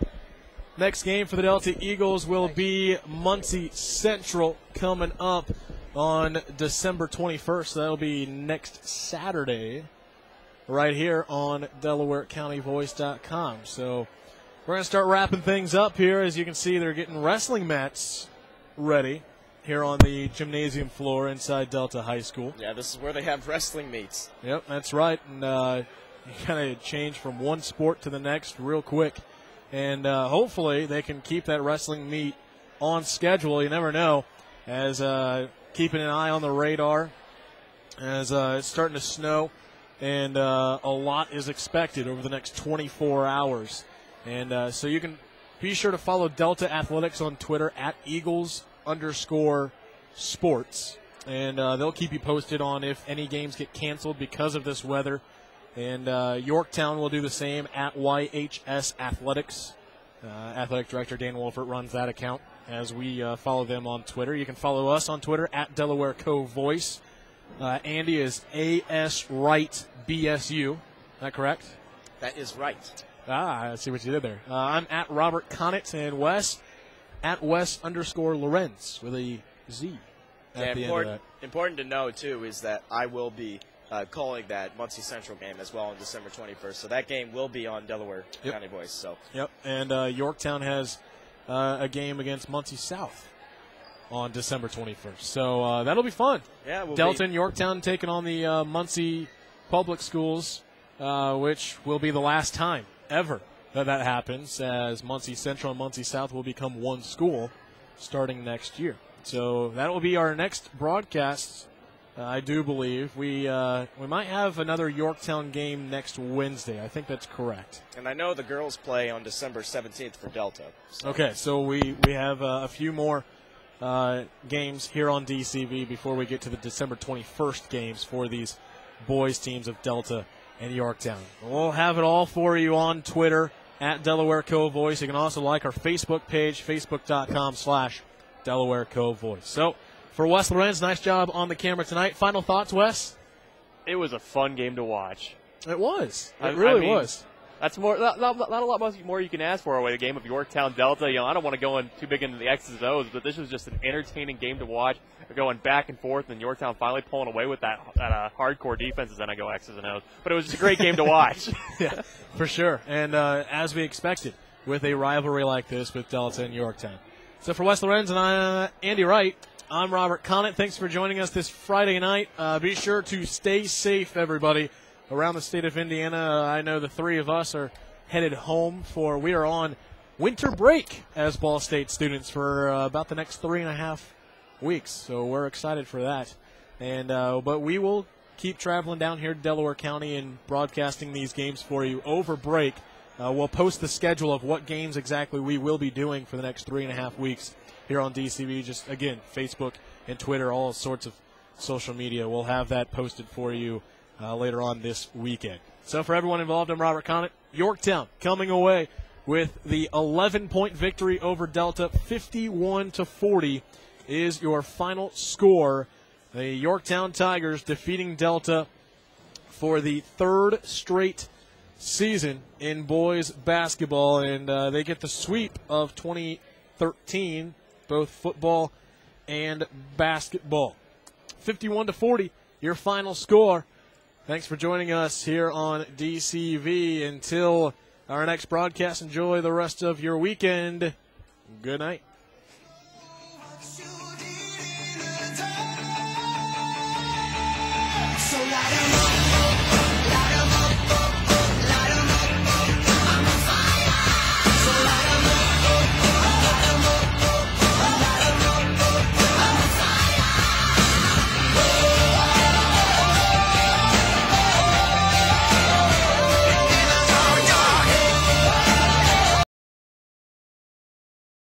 Next game for the Delta Eagles will be Muncie Central coming up on December 21st. That'll be next Saturday right here on DelawareCountyVoice.com. So we're going to start wrapping things up here. As you can see, they're getting wrestling mats ready here on the gymnasium floor inside Delta High School. Yeah, this is where they have wrestling meets. Yep, that's right. And you kind of change from one sport to the next real quick. And hopefully they can keep that wrestling meet on schedule. You never know. As keeping an eye on the radar as it's starting to snow, and a lot is expected over the next 24 hours. And so you can be sure to follow Delta Athletics on Twitter at Eagles_sports. And they'll keep you posted on if any games get canceled because of this weather. And Yorktown will do the same at YHS Athletics. Athletic Director Dan Wolfert runs that account as we follow them on Twitter. You can follow us on Twitter at Delaware Co Voice. Andy is AS Wright BSU. Is that correct? That is right. I see what you did there. I'm at Robert Connett, and Wes at Wes_Lorenz with a Z. Yeah, important to know, too, is that I will be calling that Muncie Central game as well on December 21st. So that game will be on Delaware County Voice. So. Yep, and Yorktown has a game against Muncie South on December 21st. So that'll be fun. Yeah, Delta and Yorktown taking on the Muncie Public Schools, which will be the last time ever that happens, as Muncie Central and Muncie South will become one school starting next year. So that will be our next broadcast, I do believe. We might have another Yorktown game next Wednesday. I think that's correct. And I know the girls play on December 17th for Delta. So. Okay, so we have a few more games here on DCV before we get to the December 21st games for these boys teams of Delta and Yorktown. We'll have it all for you on Twitter at Delaware Co Voice. You can also like our Facebook page, facebook.com/Delaware Co Voice. So for Wes Lorenz, nice job on the camera tonight. Final thoughts, Wes? It was a fun game to watch. It was. It really was. That's not a lot more you can ask for with a game of Yorktown Delta. You know, I don't want to go in too big into the X's and O's, but this was just an entertaining game to watch. We're going back and forth, and Yorktown finally pulling away with that hardcore defense, and then I go X's and O's. But it was just a great game to watch. Yeah, for sure. And as we expected, with a rivalry like this with Delta and Yorktown. So for Wes Lorenz and Andy Wright, I'm Robert Connett. Thanks for joining us this Friday night. Be sure to stay safe, everybody, around the state of Indiana. I know the three of us are headed home we are on winter break as Ball State students for about the next 3.5 weeks. So we're excited for that. And but we will keep traveling down here to Delaware County and broadcasting these games for you over break. We'll post the schedule of what games exactly we will be doing for the next 3.5 weeks here on DCV. Just, again, Facebook and Twitter, all sorts of social media. We'll have that posted for you later on this weekend. So for everyone involved, I'm Robert Connett. Yorktown coming away with the 11-point victory over Delta. 51-40 is your final score. The Yorktown Tigers defeating Delta for the third straight season in boys basketball, and they get the sweep of 2013, both football and basketball. 51-40, your final score. Thanks for joining us here on DCV. Until our next broadcast, enjoy the rest of your weekend. Good night. So light 'em up.